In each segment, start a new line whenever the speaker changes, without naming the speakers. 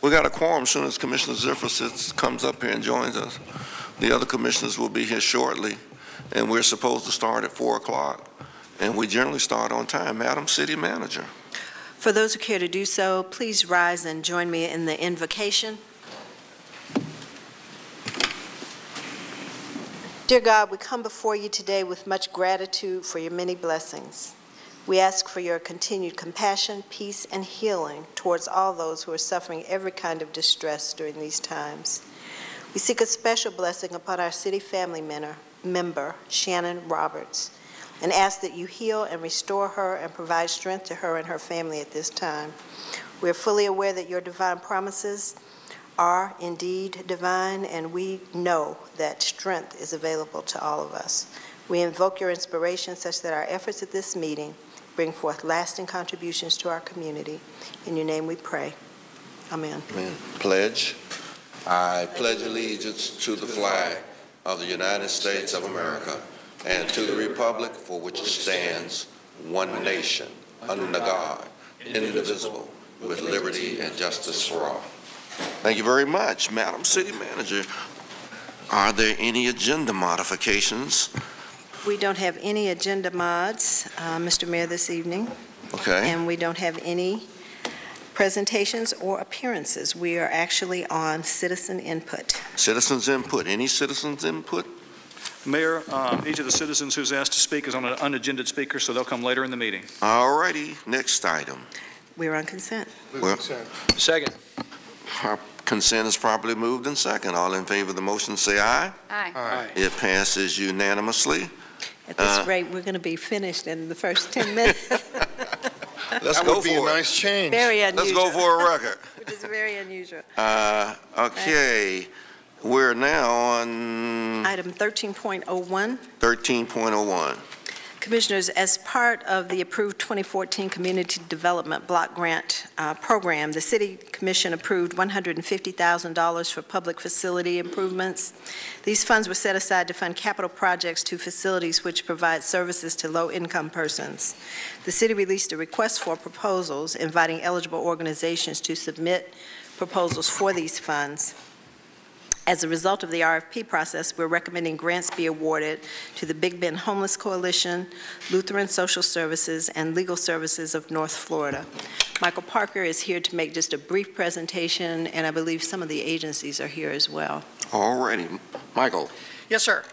We got a quorum as soon as Commissioner Ziffer comes up here and joins us. The other commissioners will be here shortly, and we're supposed to start at 4 o'clock, and we generally start on time. Madam City Manager.
For those who care to do so, please rise and join me in the invocation. Dear God, we come before you today with much gratitude for your many blessings. We ask for your continued compassion, peace, and healing towards all those who are suffering every kind of distress during these times. We seek a special blessing upon our city family member, Shannon Roberts, and ask that you heal and restore her and provide strength to her and her family at this time. We are fully aware that your divine promises are indeed divine, and we know that strength is available to all of us. We invoke your inspiration such that our efforts at this meeting bring forth lasting contributions to our community. In your name we pray. Amen.
Amen. Pledge. I pledge allegiance to the flag of the United States of America and to the republic for which it stands, one nation, under God, indivisible, with liberty and justice for all. Thank you very much, Madam City Manager. Are there any agenda modifications?
We don't have any agenda mods, Mr. Mayor, this evening.
Okay.
And we don't have any presentations or appearances. We are actually on citizen input.
Citizens input. Any citizens input?
Mayor, each of the citizens who's asked to speak is on an unagended speaker, so they'll come later in the meeting.
All righty. Next item.
We're on consent.
Second.
Consent is properly moved and second. All in favor of the motion say aye.
Aye.
Aye.
It passes unanimously.
At this rate, we're going to be finished in the first 10 minutes.
Let's
that
go
would be
for
a
it.
nice change.
Very unusual.
Let's go for a record.
Which is very unusual.
Okay. We're now on
Item 13.01.
13.01.
Commissioners, as part of the approved 2014 Community Development Block Grant Program, the City Commission approved $150,000 for public facility improvements. These funds were set aside to fund capital projects to facilities which provide services to low-income persons. The city released a request for proposals, inviting eligible organizations to submit proposals for these funds. As a result of the RFP process, we're recommending grants be awarded to the Big Bend Homeless Coalition, Lutheran Social Services, and Legal Services of North Florida. Michael Parker is here to make just a brief presentation, and I believe some of the agencies are here as well.
All righty. Michael.
Yes, sir.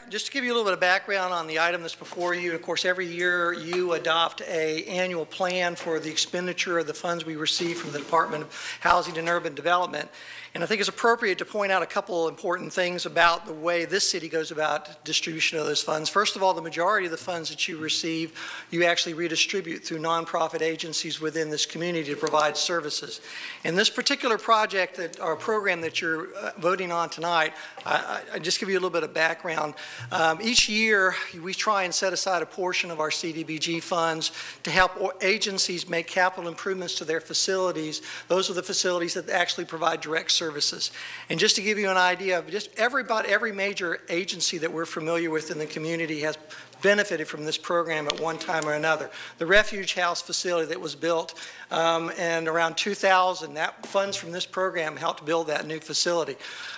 Just to give you a little bit of background on the item that's before you, of course, every year you adopt an annual plan for the expenditure of the funds we receive from the Department of Housing and Urban Development. And I think it's appropriate to point out a couple important things about the way this city goes about distribution of those funds. First of all, the majority of the funds that you receive, you actually redistribute through nonprofit agencies within this community to provide services. In this particular project or program that you're voting on tonight, I just give you a little bit of background. Each year, we try and set aside a portion of our CDBG funds to help agencies make capital improvements to their facilities. Those are the facilities that actually provide direct services. And just to give you an idea of just about every major agency that we're familiar with in the community has benefited from this program at one time or another. The Refuge House facility that was built and around 2000, that funds from this program helped build that new facility.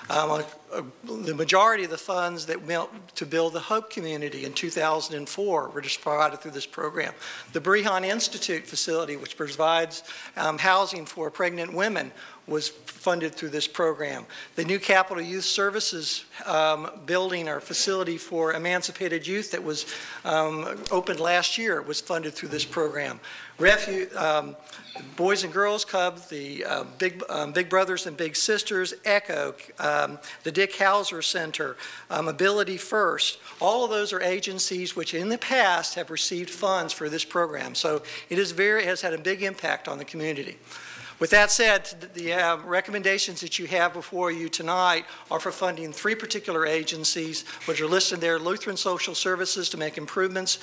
The majority of the funds that went to build the Hope Community in 2004 were just provided through this program. The Brehan Institute facility, which provides housing for pregnant women, was funded through this program. The new Capitol Youth Services building or facility for emancipated youth that was opened last year was funded through this program. Boys and Girls Club, the Big Brothers and Big Sisters, ECHO, the Dick Hauser Center, Ability First, all of those are agencies which in the past have received funds for this program. So it has had a big impact on the community. With that said, the recommendations that you have before you tonight are for funding 3 particular agencies, which are listed there: Lutheran Social Services to make improvements,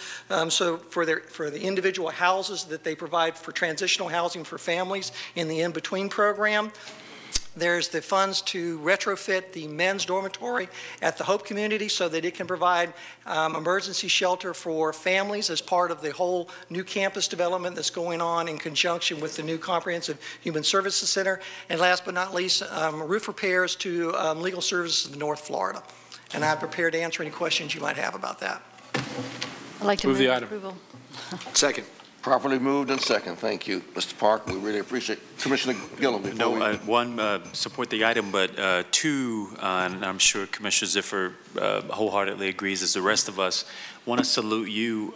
so for the individual houses that they provide for transitional housing for families in the in-between program. There's the funds to retrofit the men's dormitory at the Hope community so that it can provide emergency shelter for families as part of the whole new campus development that's going on in conjunction with the new Comprehensive Human Services Center. And last but not least, roof repairs to legal services in North Florida. And I'm prepared to answer any questions you might have about that.
I'd like to move
the item.
approval.
Second.
Properly moved and second. Thank you, Mr. Park. We really appreciate Commissioner Gillum.
Support the item, but two, and I'm sure Commissioner Ziffer wholeheartedly agrees, as the rest of us, want to salute you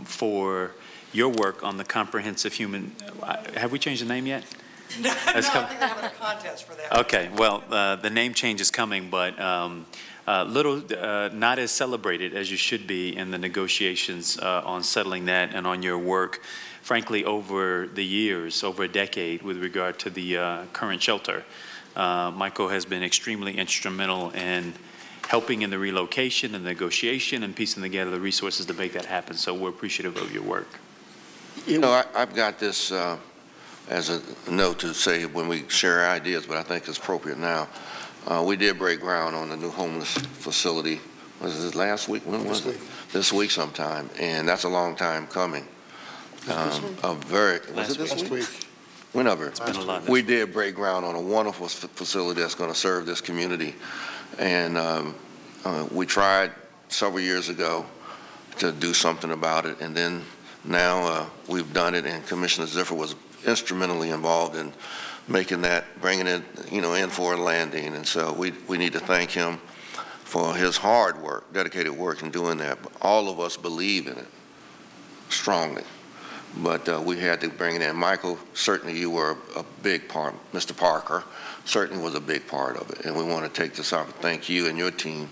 for your work on the Comprehensive Human, have we changed the name yet?
No, I think they're having a contest for that.
Okay, well, the name change is coming, but not as celebrated as you should be in the negotiations on settling that and on your work, frankly, over the years, over a decade with regard to the current shelter. Michael has been extremely instrumental in helping in the relocation and negotiation and piecing together the resources to make that happen. So we're appreciative of your work.
You know, I've got this as a note to say when we share ideas, but I think it's appropriate now. We did break ground on the new homeless facility. Was it last week? When was it? This week sometime, and that's a long time coming. Last week? Whenever.
It's been a lot.
We did break ground on a wonderful facility that's going to serve this community, and we tried several years ago to do something about it, and then now we've done it, and Commissioner Ziffer was instrumentally involved in making that, bringing it, in for a landing. And so we need to thank him for his hard work, dedicated work in doing that. But all of us believe in it strongly. But we had to bring it in. Michael, certainly you were a big part. Mr. Parker certainly was a big part of it. And we want to take this opportunity to thank you and your team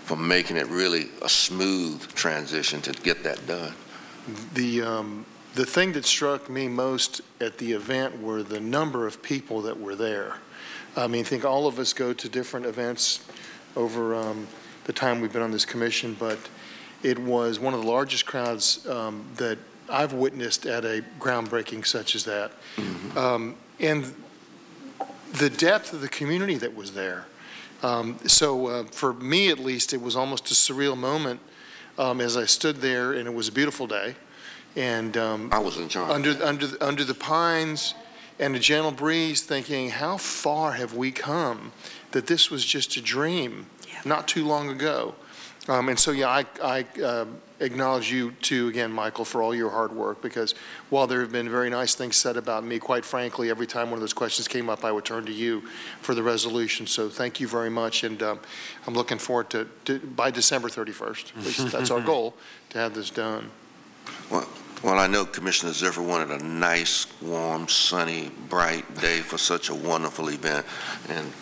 for making it really a smooth transition to get that done.
The thing that struck me most at the event were the number of people that were there. I mean, I think all of us go to different events over the time we've been on this commission, but it was one of the largest crowds that I've witnessed at a groundbreaking such as that. Mm-hmm. And the depth of the community that was there. So for me, at least, it was almost a surreal moment as I stood there, and it was a beautiful day. And
I was in charge.
Under the pines and a gentle breeze, thinking, how far have we come that this was just a dream not too long ago. And so, yeah, I acknowledge you too, again, Michael, for all your hard work, because while there have been very nice things said about me, quite frankly, every time one of those questions came up, I would turn to you for the resolution. So thank you very much, and I'm looking forward to by December 31st, at least that's our goal, to have this done.
Well, I know Commissioner Ziffer wanted a nice, warm, sunny, bright day for such a wonderful event, and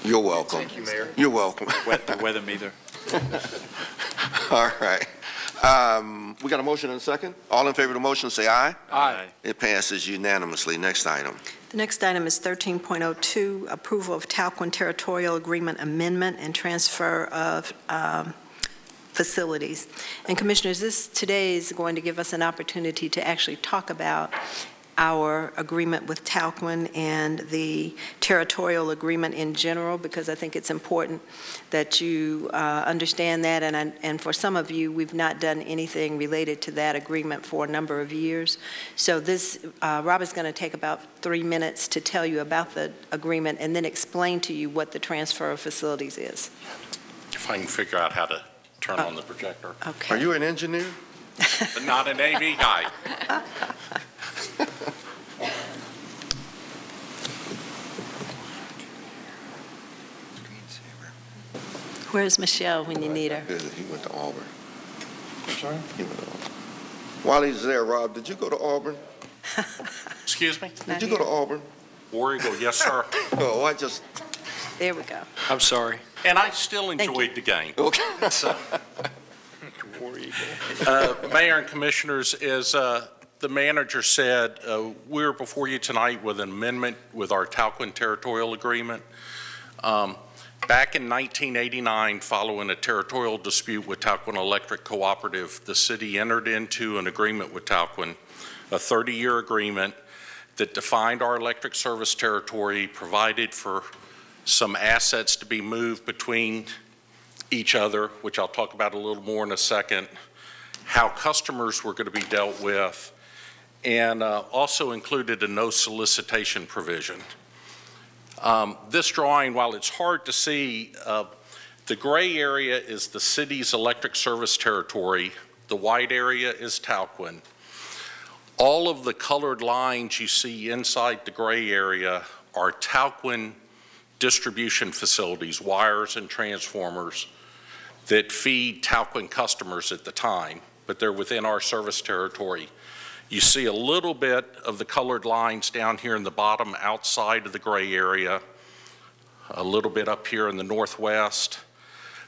you're welcome.
Thank you, Mayor.
You're welcome.
The weather meter.
All right. We got a motion and a second. All in favor of the motion, say aye.
Aye.
It passes unanimously. Next item.
The next item is 13.02, approval of Talquin Territorial Agreement Amendment and Transfer of Facilities. And Commissioners, this today is going to give us an opportunity to actually talk about our agreement with Talquin and the territorial agreement in general, because I think it's important that you understand that, and for some of you, we've not done anything related to that agreement for a number of years. So this, Rob is going to take about 3 minutes to tell you about the agreement and then explain to you what the transfer of facilities is.
If I can figure out how to turn on the projector.
Okay.
Are you an engineer?
But not an AV guy.
Where's Michelle when you need her?
He went to Auburn.
I'm sorry?
He went to Auburn. While he's there, Rob, did you go to Auburn?
Excuse me?
Did you go to Auburn?
War Eagle, yes, sir.
Oh, I just...
There we go.
I'm sorry.
And I still enjoyed the game.
Okay.
So, Mayor and Commissioners, as the manager said, we're before you tonight with an amendment with our Talquin Territorial Agreement. Back in 1989, following a territorial dispute with Talquin Electric Cooperative, the city entered into an agreement with Talquin, a 30-year agreement that defined our electric service territory, provided for some assets to be moved between each other, which I'll talk about a little more in a second, how customers were going to be dealt with, and also included a no solicitation provision. This drawing, while it's hard to see, the gray area is the city's electric service territory. The white area is Talquin. All of the colored lines you see inside the gray area are Talquin distribution facilities, wires and transformers that feed Talquin customers at the time, but they're within our service territory. You see a little bit of the colored lines down here in the bottom outside of the gray area, a little bit up here in the northwest.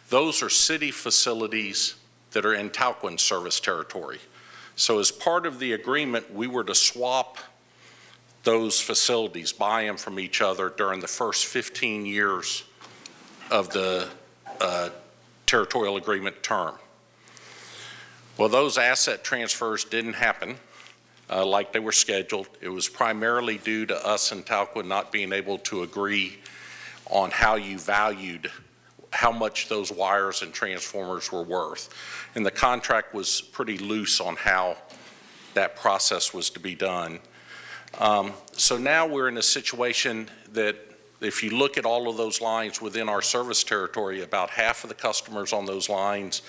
Those are city facilities that are in Talquin service territory. So as part of the agreement, we were to swap those facilities, buy them from each other during the first 15 years of the territorial agreement term. Well, those asset transfers didn't happen like they were scheduled. It was primarily due to us and Talquin not being able to agree on how you valued how much those wires and transformers were worth. And the contract was pretty loose on how that process was to be done. So now we're in a situation that if you look at all of those lines within our service territory, about half of the customers on those lines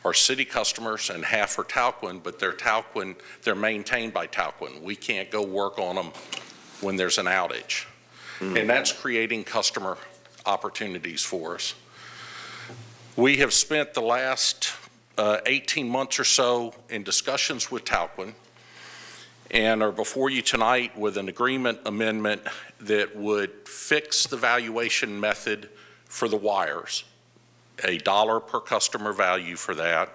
are city customers and half are Talquin, but they're maintained by Talquin. We can't go work on them when there's an outage. And that's creating customer opportunities for us. We have spent the last 18 months or so in discussions with Talquin and are before you tonight with an agreement amendment that would fix the valuation method for the wires, $1 per customer value for that,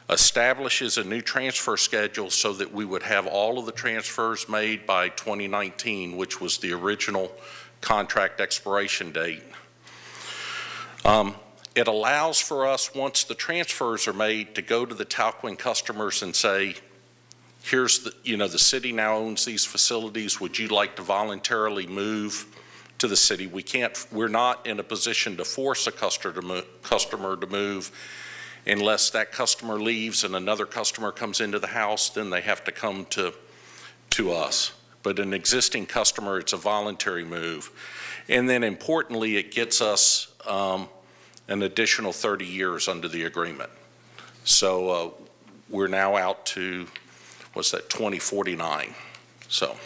establishes a new transfer schedule so that we would have all of the transfers made by 2019, which was the original contract expiration date. It allows for us, once the transfers are made, to go to the Talquin customers and say, here's the city now owns these facilities. Would you like to voluntarily move to the city? We're not in a position to force a customer to move unless that customer leaves and another customer comes into the house, then they have to come to us. But an existing customer, it's a voluntary move. And then importantly, it gets us an additional 30 years under the agreement. So we're now out to, what's that, 2049. So,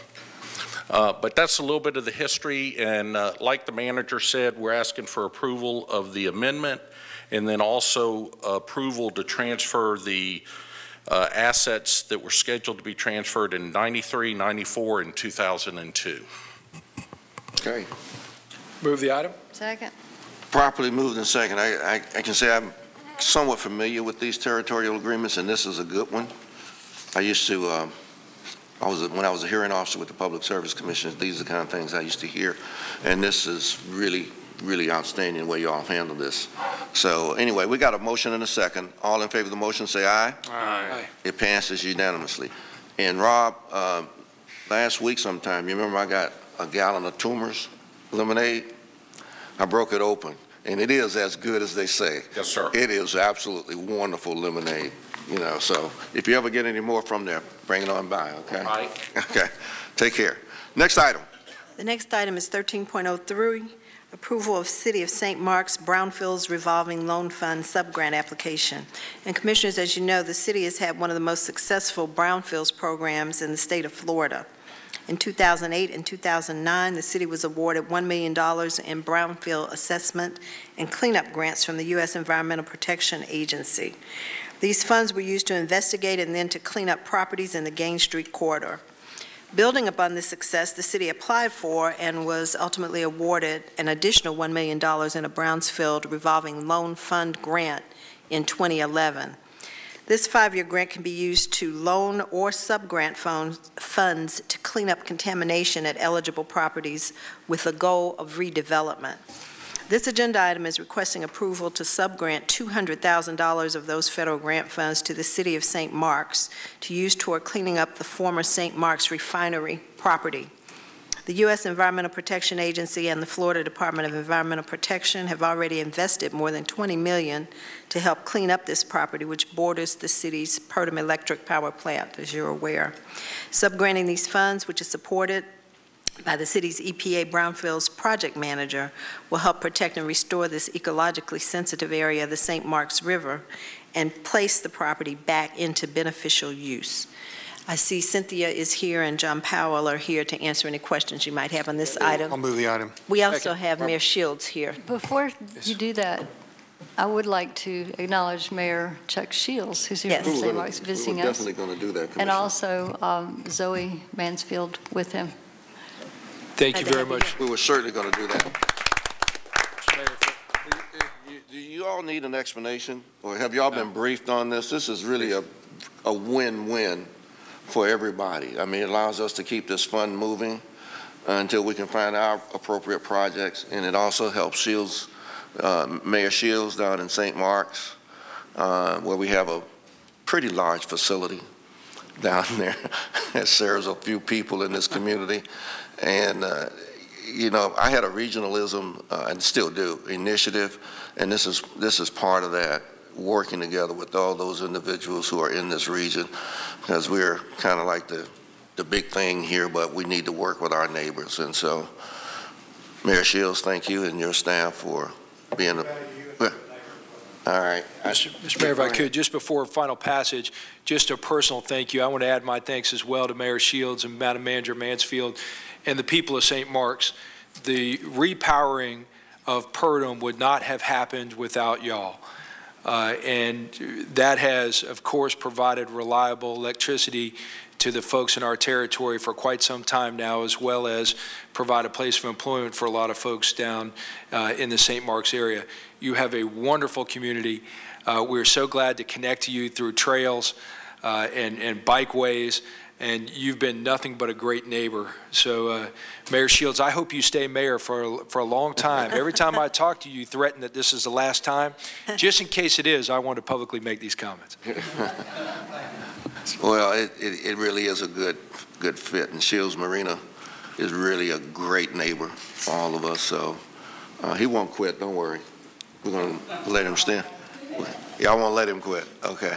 but that's a little bit of the history, and like the manager said, we're asking for approval of the amendment and then also approval to transfer the assets that were scheduled to be transferred in 93, 94, and 2002.
Okay.
Move the item.
Second.
Properly moved and second. I can say I'm somewhat familiar with these territorial agreements, and this is a good one. I used to, when I was a hearing officer with the Public Service Commission, these are the kind of things I used to hear, and this is really, really outstanding the way you all handle this. So anyway, we got a motion and a second. All in favor of the motion say aye.
Aye.
It passes unanimously. And Rob, last week sometime, you remember I got a gallon of Tumors lemonade? I broke it open, and it is as good as they say.
Yes, sir.
It is absolutely wonderful lemonade, so if you ever get any more from there, bring it on by, okay?
Right.
Okay, take care. Next item.
The next item is 13.03, approval of City of St. Mark's Brownfields Revolving Loan Fund subgrant application. And Commissioners, as you know, the city has had one of the most successful brownfields programs in the state of Florida. In 2008 and 2009, the city was awarded $1 million in brownfield assessment and cleanup grants from the U.S. Environmental Protection Agency. These funds were used to investigate and then to clean up properties in the Gain Street corridor. Building upon this success, the city applied for and was ultimately awarded an additional $1 million in a Brownfield Revolving Loan Fund grant in 2011. This 5-year grant can be used to loan or subgrant funds to clean up contamination at eligible properties with the goal of redevelopment. This agenda item is requesting approval to subgrant $200,000 of those federal grant funds to the City of St. Mark's to use toward cleaning up the former St. Mark's refinery property. The U.S. Environmental Protection Agency and the Florida Department of Environmental Protection have already invested more than $20 million to help clean up this property, which borders the city's Purdom Electric Power Plant, as you're aware. Subgranting these funds, which is supported by the city's EPA Brownfields project manager, will help protect and restore this ecologically sensitive area of the St. Marks River and place the property back into beneficial use. I see Cynthia is here and John Powell are here to answer any questions you might have on this item.
I'll move the item.
We also have Mayor Shields here.
Before you do that, I would like to acknowledge Mayor Chuck Shields, who's here from St. Marks visiting us.
We're definitely going to do that, Commissioner.
And also Zoe Mansfield with him.
Thank you very much.
We were certainly going to do that. Do you all need an explanation, or have y'all been briefed on this? This is really a win-win for everybody. I mean, it allows us to keep this fund moving until we can find our appropriate projects, and it also helps Shields, Mayor Shields down in St. Marks, where we have a pretty large facility down there that serves a few people in this community. And, you know, I had a regionalism, and still do, initiative, and this is part of that, working together with all those individuals who are in this region, because we're kind of like the big thing here, but we need to work with our neighbors. And so, Mayor Shields, thank you and your staff for being all right.
Mr. Mayor, if I could, just before final passage, just a personal thank you. I want to add my thanks as well to Mayor Shields and Madam Manager Mansfield and the people of St. Marks. The repowering of Purdom would not have happened without y'all. And that has, of course, provided reliable electricity to the folks in our territory for quite some time now, as well as provide a place of employment for a lot of folks down in the St. Marks area. You have a wonderful community. We're so glad to connect to you through trails and bikeways, and you've been nothing but a great neighbor. So, Mayor Shields, I hope you stay mayor for a long time. Every time I talk to you, you threaten that this is the last time. Just in case it is, I want to publicly make these comments.
Well, it really is a good fit, and Shields Marina is really a great neighbor for all of us. So he won't quit. Don't worry. We're going to let him stand. Y'all won't let him quit. Okay.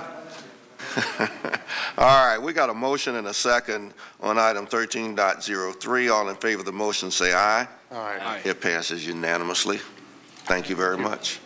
All right. We got a motion and a second on item 13.03. All in favor of the motion, say aye.
Aye.
It passes unanimously. Thank you very much.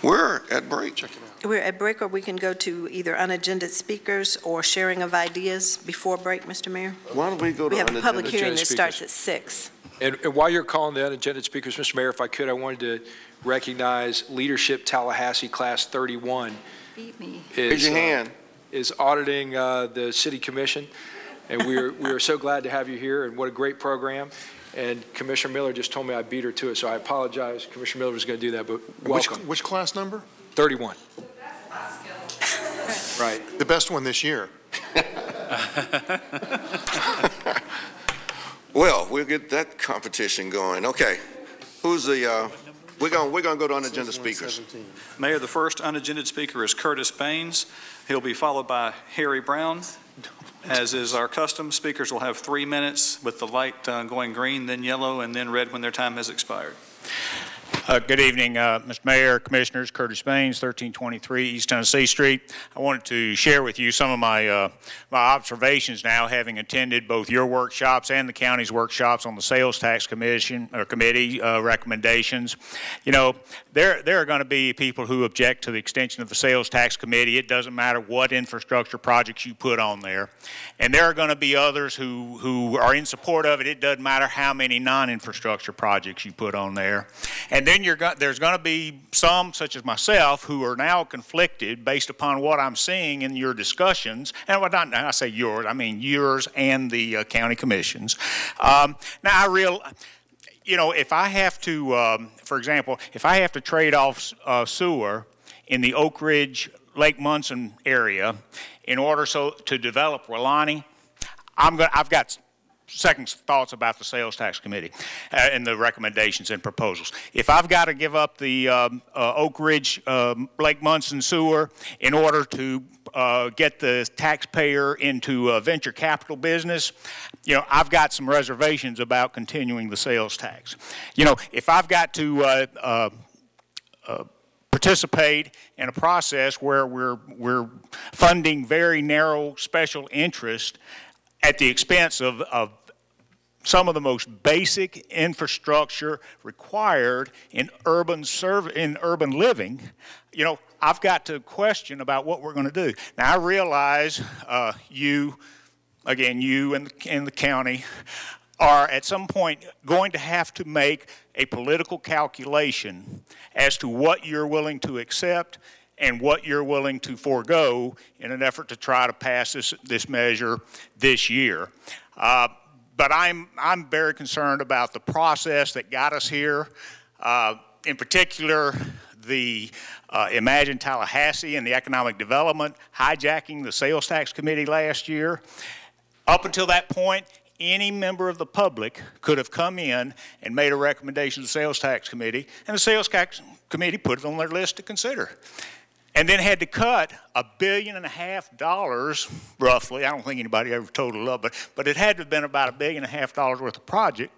We're at break.
Check it out.
We're at break, or we can go to either unagended speakers or sharing of ideas before break, Mr. Mayor.
Why don't we go to
We have a public hearing that
speakers.
starts at 6.
And while you're calling the unagended speakers, Mr. Mayor, if I could, I wanted to recognize Leadership Tallahassee Class 31.
Beat me.
Raise your hand.
Is auditing the City Commission, and we are so glad to have you here, and what a great program. And Commissioner Miller just told me I beat her to it, so I apologize. Commissioner Miller was going to do that, but welcome.
Which class number?
31. Right.
The best one this year.
Well, we'll get that competition going. Okay. Who's the, we're going to go to unagended speakers.
Mayor, the first unagended speaker is Curtis Baines. He'll be followed by Harry Brown. As is our custom, speakers will have 3 minutes with the light going green, then yellow, and then red when their time has expired.
Good evening, Mr. Mayor, Commissioners. Curtis Baines, 1323 East Tennessee Street. I wanted to share with you some of my observations now, having attended both your workshops and the county's workshops on the Sales Tax Committee recommendations. You know, there are going to be people who object to the extension of the Sales Tax Committee. It doesn't matter what infrastructure projects you put on there. And there are going to be others who are in support of it. It doesn't matter how many non-infrastructure projects you put on there. And then there's going to be some, such as myself, who are now conflicted based upon what I'm seeing in your discussions. And when I say yours, I mean yours and the county commissions. Now, you know, if I have to, for example, if I have to trade off sewer in the Oak Ridge, Lake Munson area in order to develop Rolani, I've got second thoughts about the Sales Tax Committee and the recommendations and proposals. If I've got to give up the Oak Ridge Lake Munson sewer in order to get the taxpayer into a venture capital business, you know, I've got some reservations about continuing the sales tax. You know, if I've got to participate in a process where we're funding very narrow special interest at the expense of some of the most basic infrastructure required in urban living, you know, I've got to question about what we're going to do. Now, I realize you and the county are at some point going to have to make a political calculation as to what you're willing to accept and what you're willing to forego in an effort to try to pass this measure this year. But I'm very concerned about the process that got us here, in particular the Imagine Tallahassee and the Economic Development hijacking the Sales Tax Committee last year. Up until that point, any member of the public could have come in and made a recommendation to the Sales Tax Committee, and the Sales Tax Committee put it on their list to consider. And then had to cut $1.5 billion, roughly. I don't think anybody ever totaled it up, but it had to have been about $1.5 billion worth of project,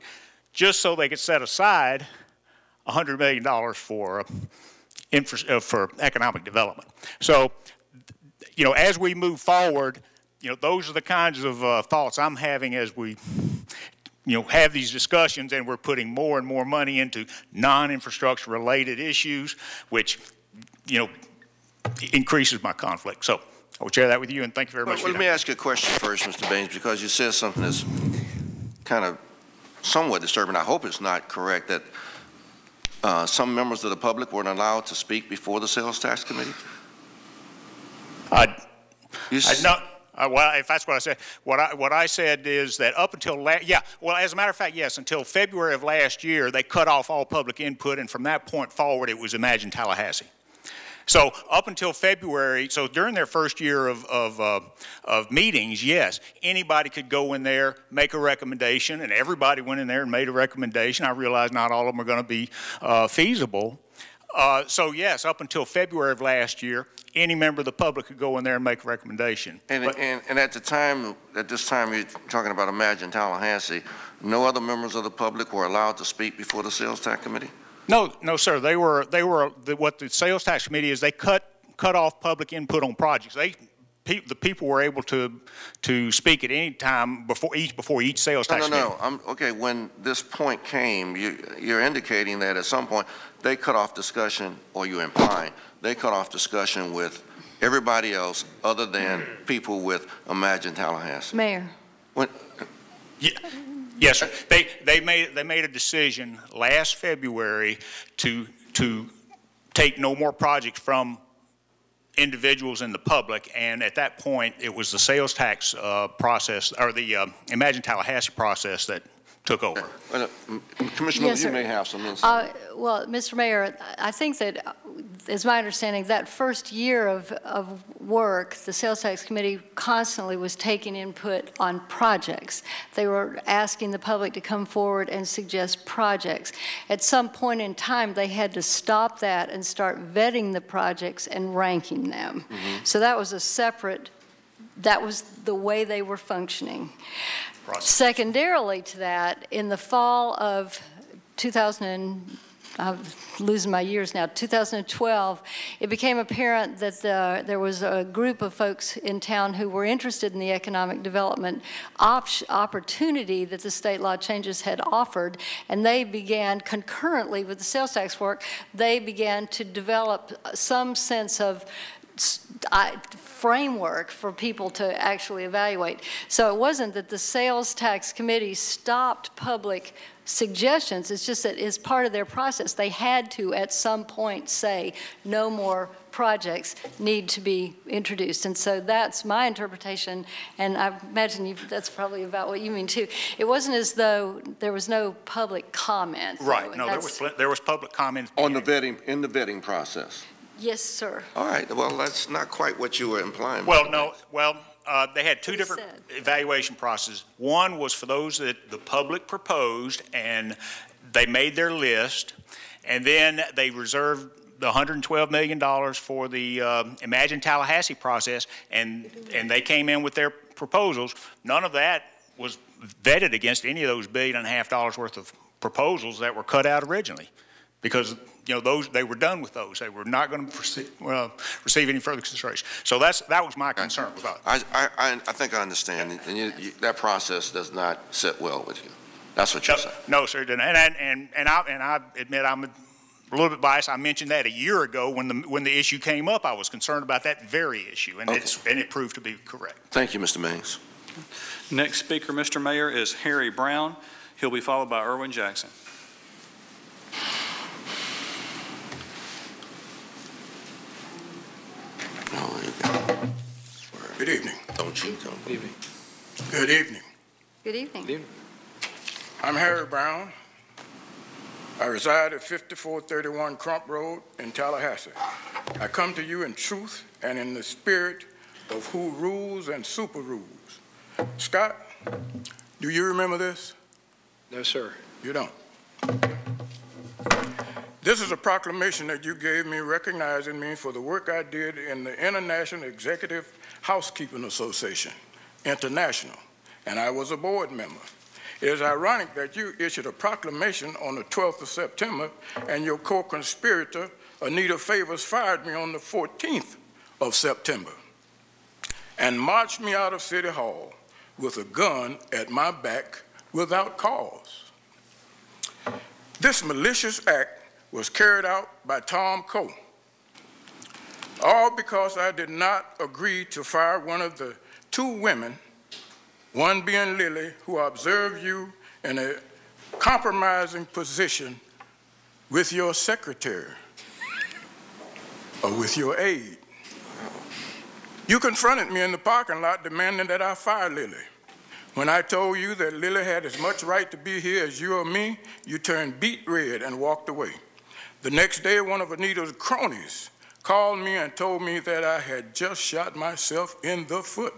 just so they could set aside $100 million for economic development. So, you know, as we move forward, you know, those are the kinds of thoughts I'm having as we, you know, have these discussions, and we're putting more and more money into non-infrastructure related issues, which, you know, increases my conflict. So I will share that with you, and thank you very much.
Well, let me ask you a question first, Mr. Baines, because you said something that's kind of somewhat disturbing. I hope it's not correct that some members of the public weren't allowed to speak before the Sales Tax Committee?
Well, if that's what I said, what I said is that up until as a matter of fact, yes, until February of last year, they cut off all public input, and from that point forward, it was Imagine Tallahassee. So up until February, so during their first year of meetings, yes, anybody could go in there, make a recommendation, and everybody went in there and made a recommendation. I realize not all of them are going to be feasible. So yes, up until February of last year, any member of the public could go in there and make a recommendation.
And at this time you're talking about Imagine Tallahassee, no other members of the public were allowed to speak before the Sales Tax Committee?
No, sir. What the Sales Tax Committee is, they cut off public input on projects. The people were able to speak at any time before each Sales Tax Committee.
Okay, when this point came, you're indicating that at some point they cut off discussion, or you're implying they cut off discussion with everybody else other than people with Imagine Tallahassee.
Mayor.
Yes, sir. They made a decision last February to take no more projects from individuals in the public, and at that point it was the sales tax process, or the Imagine Tallahassee process, that took over.
Commissioner,
yes,
you may have some insight.
Well, Mr. Mayor, I think that, as my understanding, that first year of work, the Sales Tax Committee constantly was taking input on projects. They were asking the public to come forward and suggest projects. At some point in time, they had to stop that and start vetting the projects and ranking them. Mm-hmm. So that was that was the way they were functioning. Secondarily to that, in the fall of 2012, it became apparent that there was a group of folks in town who were interested in the economic development opportunity that the state law changes had offered, and they began, concurrently with the sales tax work, they began to develop some sense of framework for people to actually evaluate. So it wasn't that the Sales Tax Committee stopped public suggestions, it's just that as part of their process, they had to at some point say no more projects need to be introduced. And so that's my interpretation, and I imagine that's probably about what you mean too. It wasn't as though there was no public comment.
Right, no, there was public comment.
On the vetting, in the vetting process.
Yes, sir.
All right. Well, that's not quite what you were implying.
Well, no. Well, they had two different evaluation processes. One was for those that the public proposed, and they made their list, and then they reserved the $112 million for the Imagine Tallahassee process, and they came in with their proposals. None of that was vetted against any of those $1.5 billion worth of proposals that were cut out originally, because they were done with those. They were not going to receive any further consideration. So that was my concern about it.
I think I understand, and that process does not sit well with you. That's what you're saying.
No, sir, it didn't. And I admit I'm a little bit biased. I mentioned that a year ago when the issue came up. I was concerned about that very issue, and it proved to be correct.
Thank you, Mr. Mays.
Next speaker, Mr. Mayor, is Harry Brown. He'll be followed by Erwin Jackson.
Good evening.
Don't you come.
Good evening. Good evening.
Good evening.
Good evening.
I'm Harry Brown. I reside at 5431 Crump Road in Tallahassee. I come to you in truth and in the spirit of who rules and super rules. Scott, do you remember this?
No, sir.
You don't. This is a proclamation that you gave me recognizing me for the work I did in the International Executive Housekeeping Association, International, and I was a board member. It is ironic that you issued a proclamation on the 12th of September and your co-conspirator, Anita Favors, fired me on the 14th of September and marched me out of City Hall with a gun at my back without cause. This malicious act was carried out by Tom Coe, all because I did not agree to fire one of the two women, one being Lily, who observed you in a compromising position with your secretary or with your aide. You confronted me in the parking lot demanding that I fire Lily. When I told you that Lily had as much right to be here as you or me, you turned beet red and walked away. The next day, one of Anita's cronies called me and told me that I had just shot myself in the foot.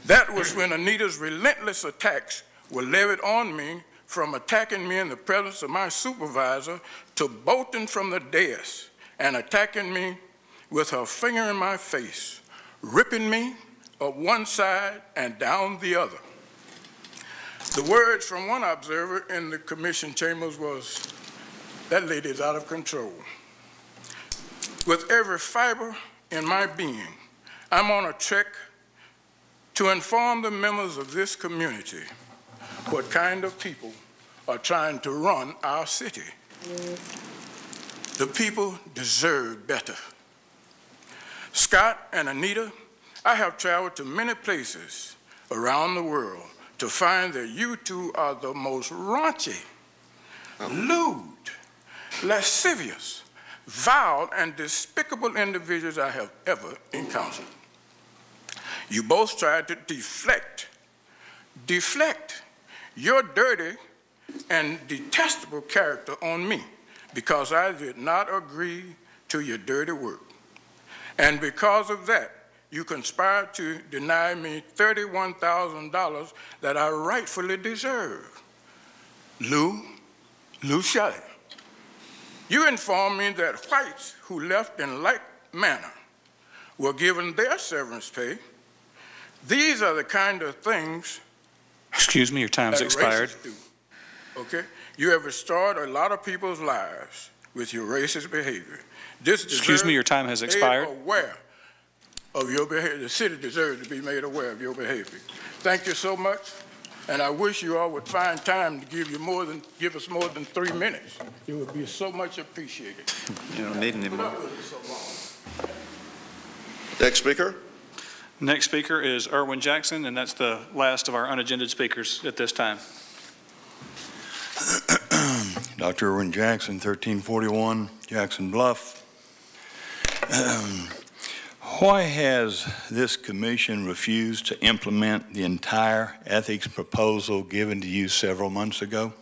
That was when Anita's relentless attacks were levied on me, from attacking me in the presence of my supervisor to bolting from the dais and attacking me with her finger in my face, ripping me up one side and down the other. The words from one observer in the commission chambers was, "That lady is out of control." With every fiber in my being, I'm on a trek to inform the members of this community what kind of people are trying to run our city. The people deserve better. Scott and Anita, I have traveled to many places around the world to find that you two are the most raunchy, lewd, lascivious, vile, and despicable individuals I have ever encountered. You both tried to deflect your dirty and detestable character on me because I did not agree to your dirty work. And because of that, you conspired to deny me $31,000 that I rightfully deserve. Lou Shelley, you informed me that whites who left in like manner were given their severance pay. These are the kind of things—
Excuse me, your time has expired.
Do. Okay? You have restored a lot of people's lives with your racist behavior.
Excuse me, your time has expired.
Aware of your behavior. The city deserves to be made aware of your behavior. Thank you so much, and I wish you all would find time to give us more than 3 minutes. It would be so much appreciated.
You don't need any more.
Next speaker.
Next speaker is Erwin Jackson, and that's the last of our unagended speakers at this time.
Dr. Erwin Jackson, 1341 Jackson Bluff. Why has this commission refused to implement the entire ethics proposal given to you several months ago?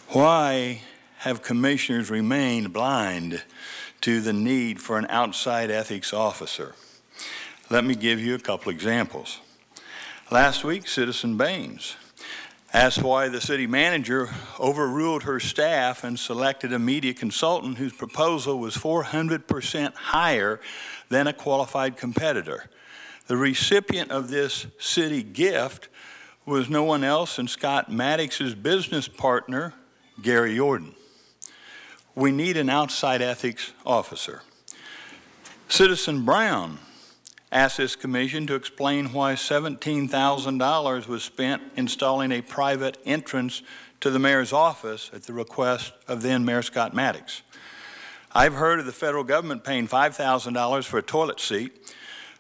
Why have commissioners remained blind to the need for an outside ethics officer? Let me give you a couple examples. Last week, Citizen Baines asked why the city manager overruled her staff and selected a media consultant whose proposal was 400% higher than a qualified competitor. The recipient of this city gift was no one else than Scott Maddox's business partner, Gary Jordan. We need an outside ethics officer. Citizen Brown asked this commission to explain why $17,000 was spent installing a private entrance to the mayor's office at the request of then Mayor Scott Maddox. I've heard of the federal government paying $5,000 for a toilet seat,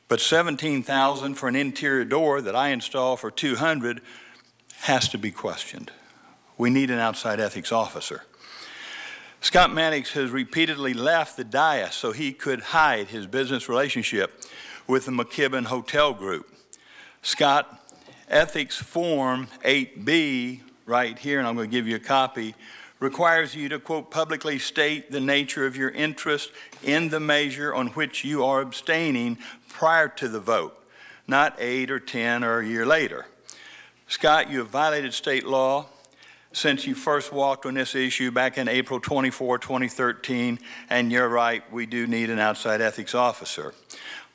but $17,000 for an interior door that I install for $200 has to be questioned. We need an outside ethics officer. Scott Maddox has repeatedly left the dais so he could hide his business relationship with the McKibben Hotel Group. Scott, Ethics Form 8B, right here, and I'm going to give you a copy, requires you to, quote, publicly state the nature of your interest in the measure on which you are abstaining prior to the vote, not 8 or 10 or a year later. Scott, you have violated state law since you first walked on this issue back in April 24, 2013, and you're right, we do need an outside ethics officer.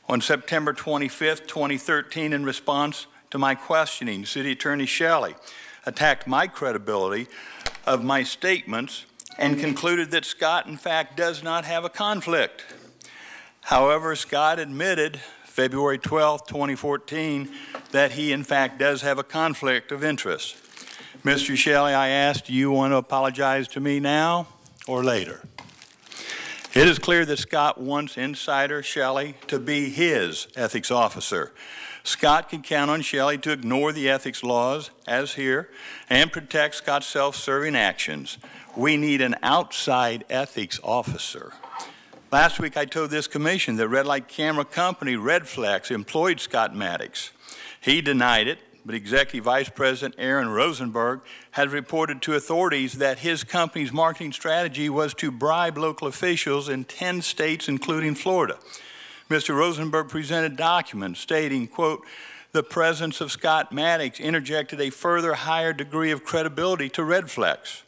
On September 25th, 2013, in response to my questioning, City Attorney Shelley attacked my credibility of my statements and concluded that Scott, in fact, does not have a conflict. However, Scott admitted February 12, 2014, that he, in fact, does have a conflict of interest. Mr. Shelley, I asked, do you want to apologize to me now or later? It is clear that Scott wants insider Shelley to be his ethics officer. Scott can count on Shelley to ignore the ethics laws, as here, and protect Scott's self-serving actions. We need an outside ethics officer. Last week, I told this commission that red light camera company Redflex employed Scott Maddox. He denied it, but Executive Vice President Aaron Rosenberg has reported to authorities that his company's marketing strategy was to bribe local officials in 10 states, including Florida. Mr. Rosenberg presented documents stating, quote, the presence of Scott Maddox interjected a further higher degree of credibility to Redflex.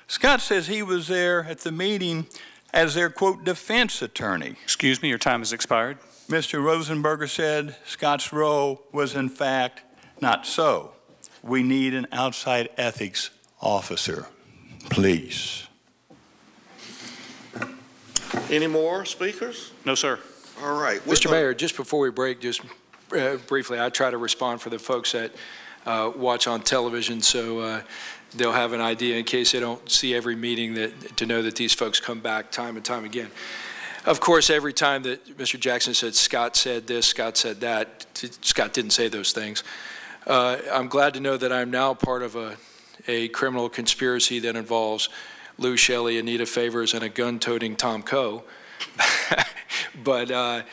Scott says he was there at the meeting as their, quote, defense attorney.
Excuse me, your time has expired.
Mr. Rosenberger said Scott's role was, in fact, not so. We need an outside ethics officer, please.
Any more speakers?
No, sir.
All right.
Mr. Mayor, just before we break, just briefly, I try to respond for the folks that watch on television, so they'll have an idea in case they don't see every meeting to know that these folks come back time and time again. Of course, every time that Mr. Jackson said Scott said this, Scott said that, Scott didn't say those things. I'm glad to know that I'm now part of a criminal conspiracy that involves Lou Shelley, Anita Favors, and a gun-toting Tom Coe. But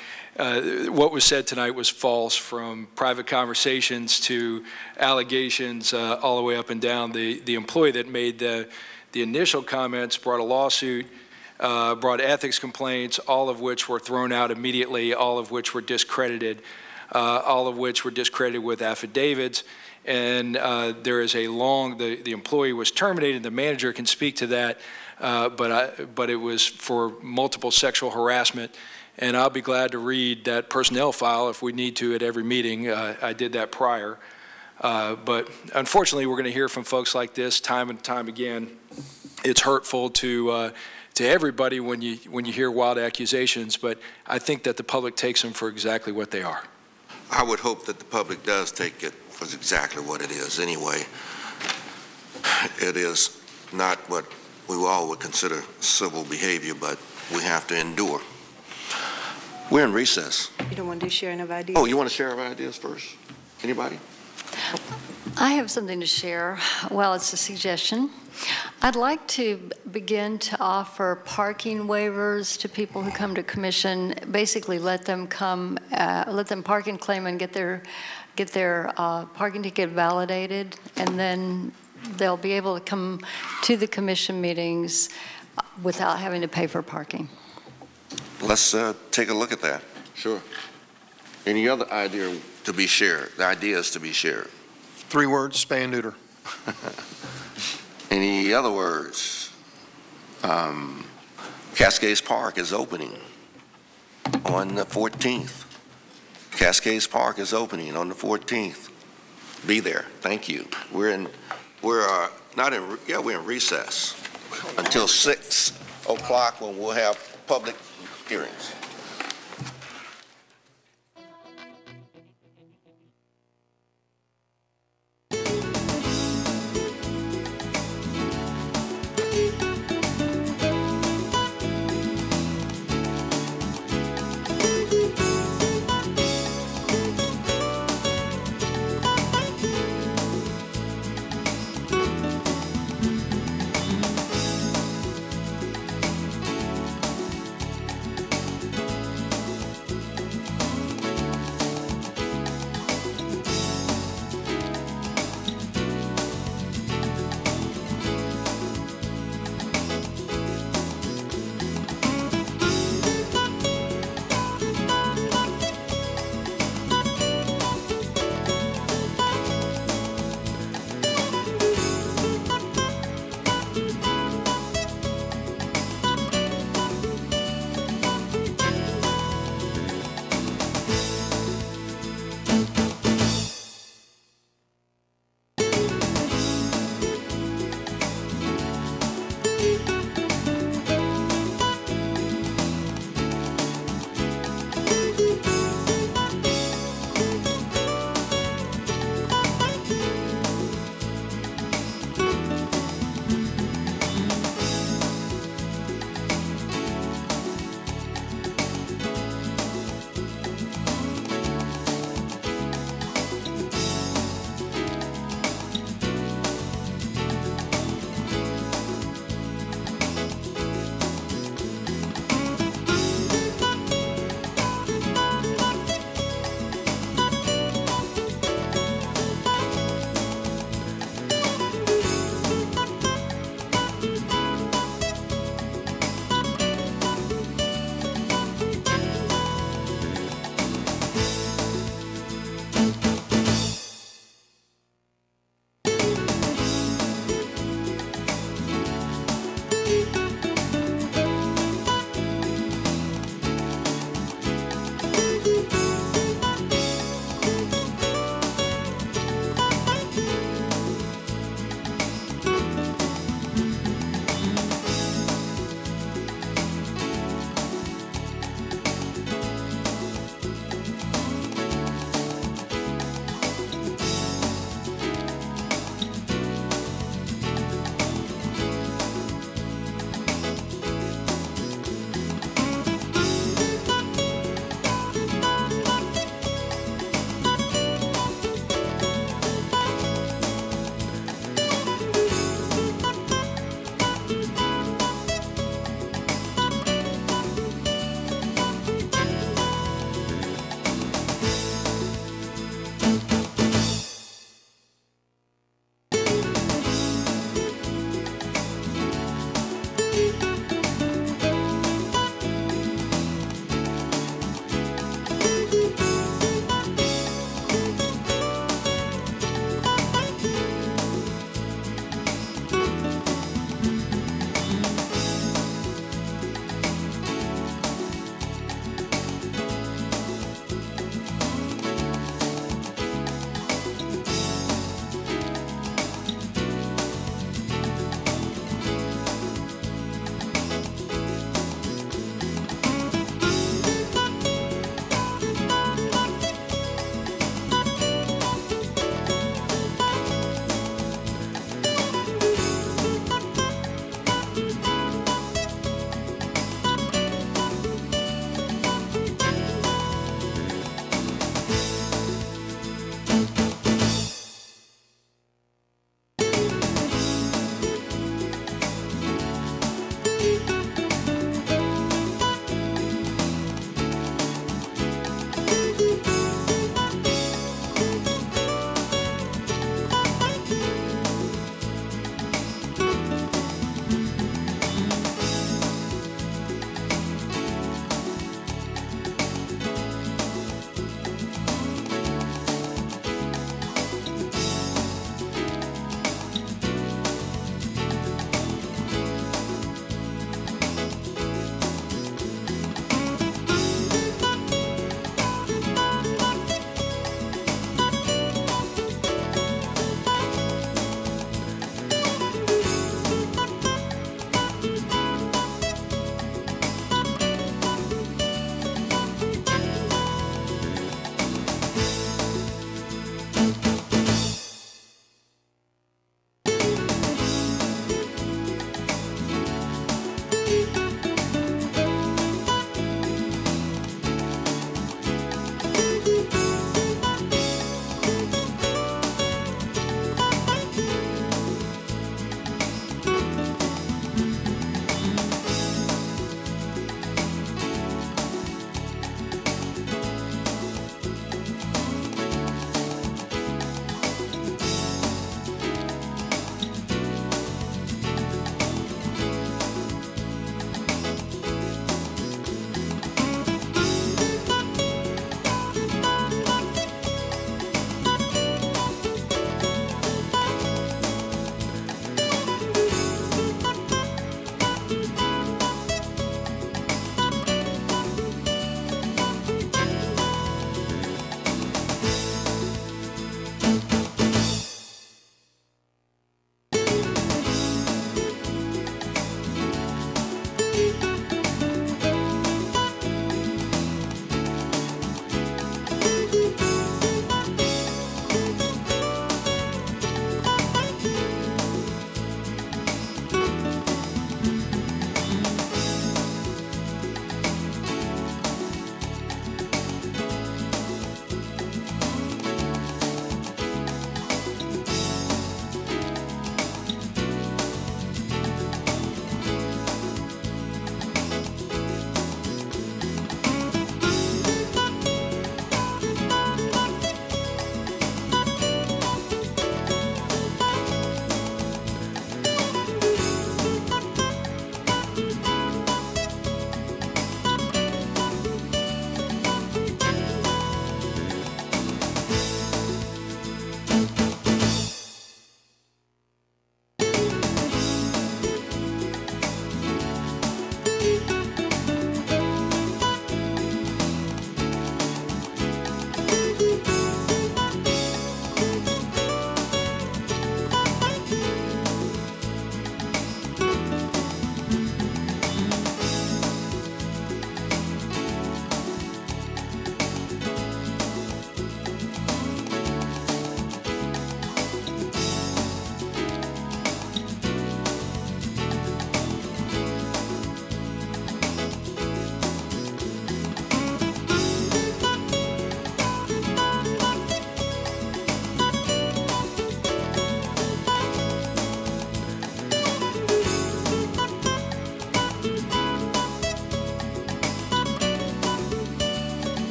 what was said tonight was false, from private conversations to allegations all the way up and down. The employee that made the initial comments brought a lawsuit, brought ethics complaints, all of which were thrown out immediately, all of which were discredited, all of which were discredited with affidavits. And there is a long, the employee was terminated. The manager can speak to that, but it was for multiple sexual harassment. And I'll be glad to read that personnel file if we need to at every meeting. I did that prior. But unfortunately, we're going to hear from folks like this time and time again. It's hurtful to everybody when you hear wild accusations, but I think that the public takes them for exactly what they are.
I would hope that the public does take it for exactly what it is anyway. It is not what we all would consider civil behavior, but we have to endure. We're in recess.
You don't want to do sharing of ideas?
Oh, you want to share our ideas first? Anybody?
I have something to share. Well, it's a suggestion. I'd like to begin to offer parking waivers to people who come to commission. Basically, let them park and claim and get their parking ticket validated, and then they'll be able to come to the commission meetings without having to pay for parking.
Let's take a look at that. Sure. Any other idea to be shared? Ideas to be shared?
3 words: spay and neuter.
Any other words? Cascades Park is opening on the 14th. Cascades Park is opening on the 14th. Be there. Thank you. We're in recess until 6 o'clock when we'll have public hearings.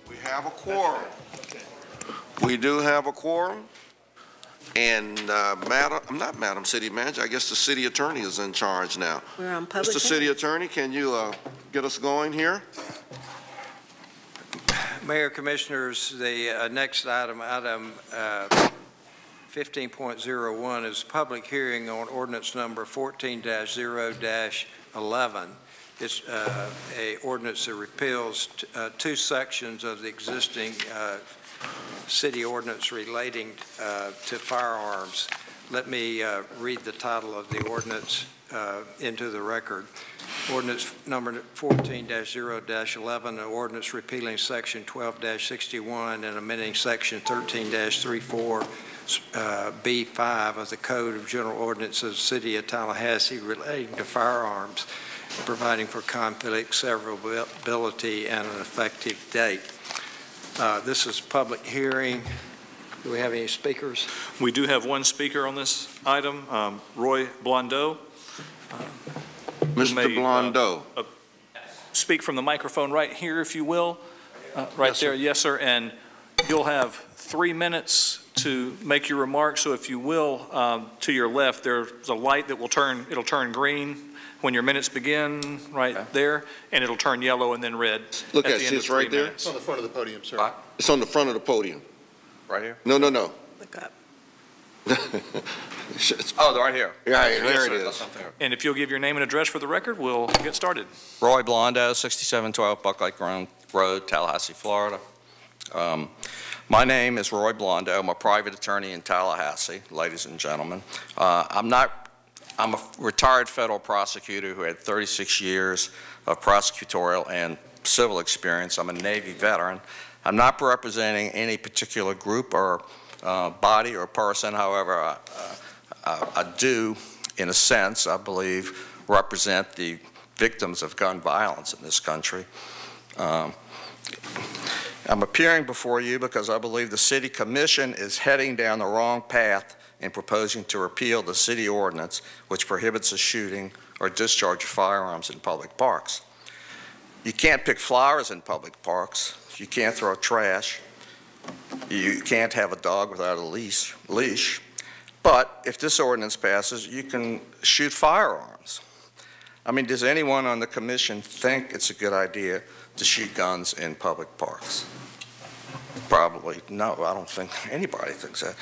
We have a quorum. We do have a quorum. And Madam City Manager, I guess the City Attorney is in charge now.
We're on public.
Mr. City Attorney, can you get us going here?
Mayor, Commissioners, the next item 15.01 is public hearing on ordinance number 14-0-11. It's a ordinance that repeals two sections of the existing city ordinance relating to firearms. Let me read the title of the ordinance into the record. Ordinance number 14-0-11, an ordinance repealing section 12-61 and amending section 13-34 B5 of the Code of General Ordinances of the City of Tallahassee relating to firearms, providing for conflict, severability, and an effective date. This is public hearing. Do we have any speakers?
We do have one speaker on this item, Roy Blondeau.
Mr. Blondeau.
Speak from the microphone right here, if you will. Right
yes,
there,
sir.
yes, sir. And you'll have 3 minutes to make your remarks. So if you will, to your left, there's a light that will turn, it'll turn green when your minutes begin right there, and it'll turn yellow and then red.
Look
at
at
the
it,
end
it's
of 3
right there.
minutes.
It's on the front of the podium, sir.
It's on the front of the podium.
Right here?
No.
Look up.
Oh, right here.
Yeah,
Yes,
there
sir.
it is.
And if you'll give your name and address for the record, we'll get started.
Roy Blondo, 6712 Bucklake Road, Tallahassee, Florida. My name is Roy Blondo. I'm a private attorney in Tallahassee, ladies and gentlemen. I'm a retired federal prosecutor who had 36 years of prosecutorial and civil experience. I'm a Navy veteran. I'm not representing any particular group or body or person. However, I do, in a sense, I believe, represent the victims of gun violence in this country. I'm appearing before you because I believe the City Commission is heading down the wrong path in proposing to repeal the city ordinance which prohibits the shooting or discharge of firearms in public parks. You can't pick flowers in public parks. You can't throw trash. You can't have a dog without a leash. But if this ordinance passes, you can shoot firearms. I mean, does anyone on the commission think it's a good idea to shoot guns in public parks? Probably no. I don't think anybody thinks that.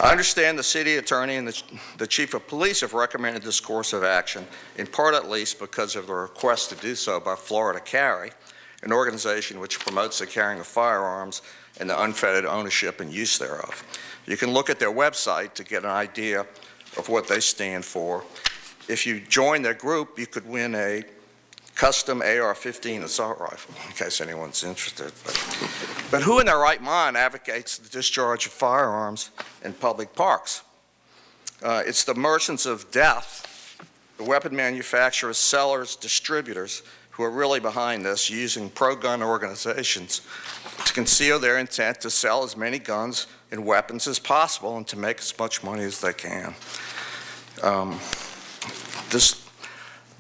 I understand the city attorney and the chief of police have recommended this course of action, in part at least because of the request to do so by Florida Carry, an organization which promotes the carrying of firearms and the unfettered ownership and use thereof. You can look at their website to get an idea of what they stand for. If you join their group, you could win a custom AR-15 assault rifle, in case anyone's interested. But who in their right mind advocates the discharge of firearms in public parks? It's the merchants of death, the weapon manufacturers, sellers, distributors, who are really behind this, using pro-gun organizations to conceal their intent to sell as many guns and weapons as possible and to make as much money as they can. This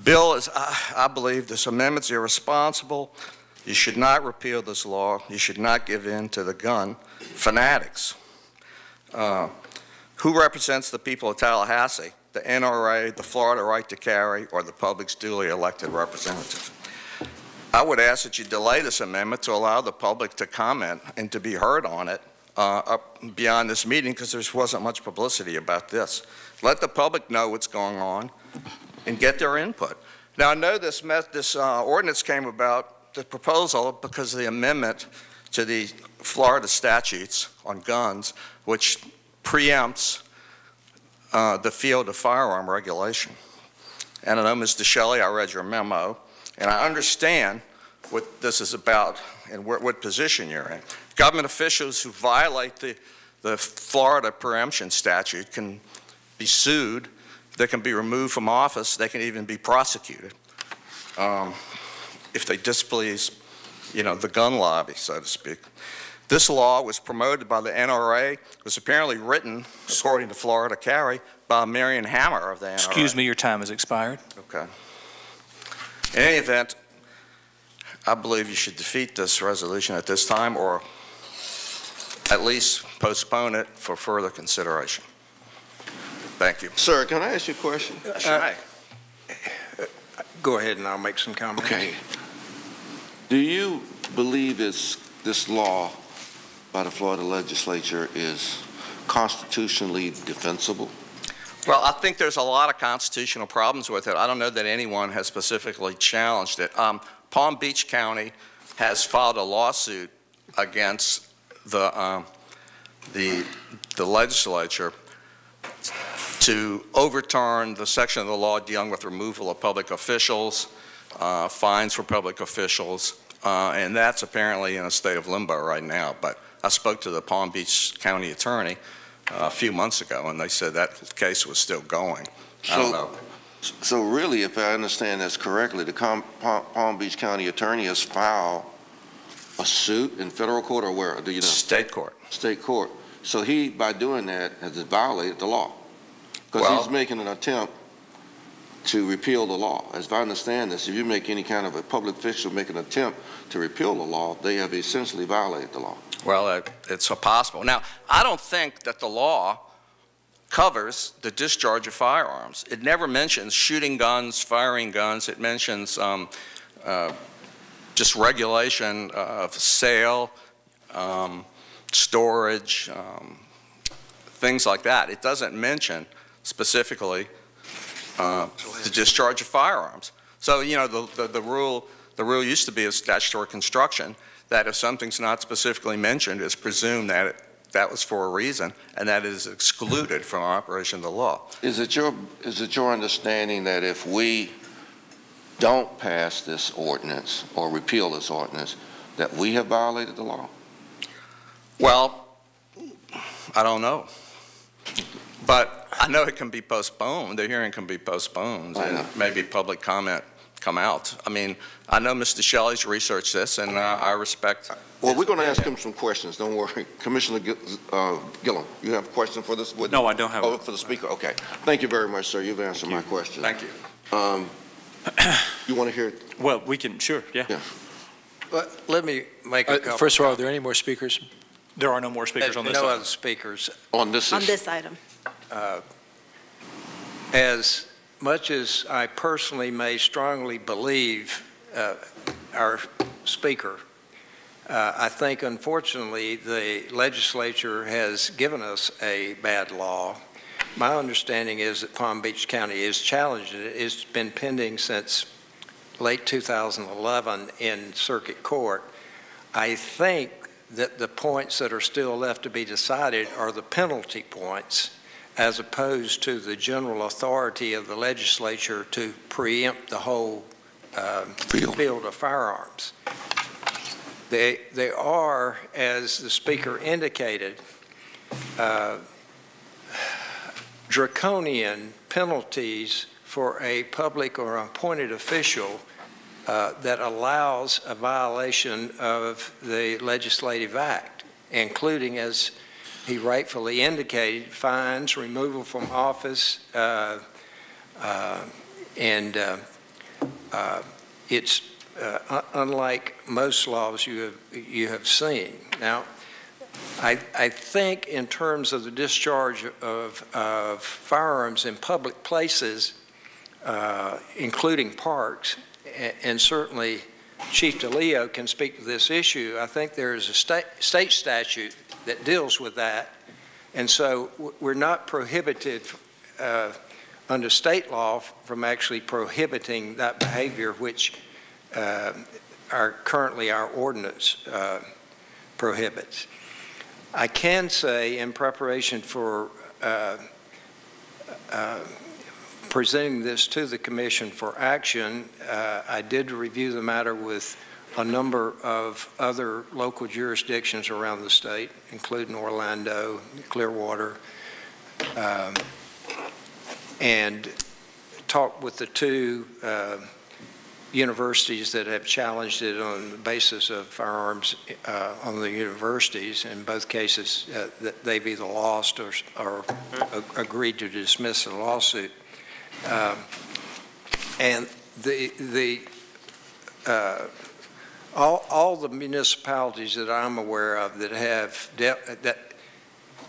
bill is, I believe, this amendment's irresponsible. You should not repeal this law. You should not give in to the gun fanatics. Who represents the people of Tallahassee? The NRA, the Florida Right to Carry, or the public's duly elected representative? I would ask that you delay this amendment to allow the public to comment and to be heard on it up beyond this meeting, because there wasn't much publicity about this. Let the public know what's going on and get their input. Now, I know this ordinance came about, the proposal, because of the amendment to the Florida statutes on guns, which preempts the field of firearm regulation. And I know, Mr. Shelley, I read your memo, and I understand what this is about and what position you're in. Government officials who violate the Florida preemption statute can be sued, they can be removed from office, they can even be prosecuted if they displease, the gun lobby, so to speak. This law was promoted by the NRA, was apparently written, according to Florida Carry, by Marion Hammer of the NRA.
Excuse me, your time has expired.
Okay.
In any event, I believe you should defeat this resolution at this time, or at least postpone it for further consideration. Thank you.
Sir, can I ask you a question?
Sure.
Go ahead and I'll make some comments.
Okay. Do you believe this law by the Florida legislature is constitutionally defensible?
Well, I think there's a lot of constitutional problems with it. I don't know that anyone has specifically challenged it. Palm Beach County has filed a lawsuit against the legislature to overturn the section of the law dealing with removal of public officials, fines for public officials, and that's apparently in a state of limbo right now. But I spoke to the Palm Beach County attorney a few months ago, and they said that case was still going. I don't know.
So really, if I understand this correctly, the Palm Beach County attorney has filed a suit in federal court, or where? Do you know?
State court.
State court. So he, by doing that, has violated the law. Because he's making an attempt to repeal the law. As I understand this, if you make any kind of a public official make an attempt to repeal the law, they have essentially violated the law.
Well, it's possible. Now, I don't think that the law covers the discharge of firearms. It never mentions shooting guns, firing guns. It mentions just regulation of sale, storage, things like that. It doesn't mention specifically the discharge of firearms. So, you know, the rule used to be a statutory construction that if something's not specifically mentioned, it's presumed that that was for a reason, and that is excluded from operation of the law.
Is it your understanding that if we don't pass this ordinance or repeal this ordinance, that we have violated the law?
Well, I don't know. But I know it can be postponed. The hearing can be postponed, and maybe public comment come out. I mean, I know Mr. Shelley's researched this, and I respect.
Well, we're going to ask him some questions. Don't worry. Commissioner Gillum, you have a question for this witness?
No, I don't have.
Oh, for the speaker? Okay. Thank you very much, sir. You've answered my question.
Thank you.
You want to hear it?
Well, we can, sure, yeah.
Let me make a couple.
First of all, are there any more speakers?
There are no more speakers on this
No
item.
other speakers.
On this issue?
On this item.
As much as I personally may strongly believe our speaker, I think unfortunately the legislature has given us a bad law. My understanding is that Palm Beach County is challenging it. It's been pending since late 2011 in circuit court. I think that the points that are still left to be decided are the penalty points, as opposed to the general authority of the legislature to preempt the whole field of firearms. They are, as the speaker indicated, draconian penalties for a public or appointed official that allows a violation of the legislative act, including, as he rightfully indicated, fines, removal from office, and it's unlike most laws you have seen. Now, I think in terms of the discharge of firearms in public places, including parks, and certainly Chief DeLeo can speak to this issue, I think there is a state statute that deals with that. And so we're not prohibited under state law from actually prohibiting that behavior, which currently our ordinance prohibits. I can say in preparation for presenting this to the Commission for action, I did review the matter with a number of other local jurisdictions around the state, including Orlando, Clearwater, and talked with the two universities that have challenged it on the basis of firearms on the universities. In both cases, that they've either lost or agreed to dismiss the lawsuit. And the all the municipalities that I'm aware of that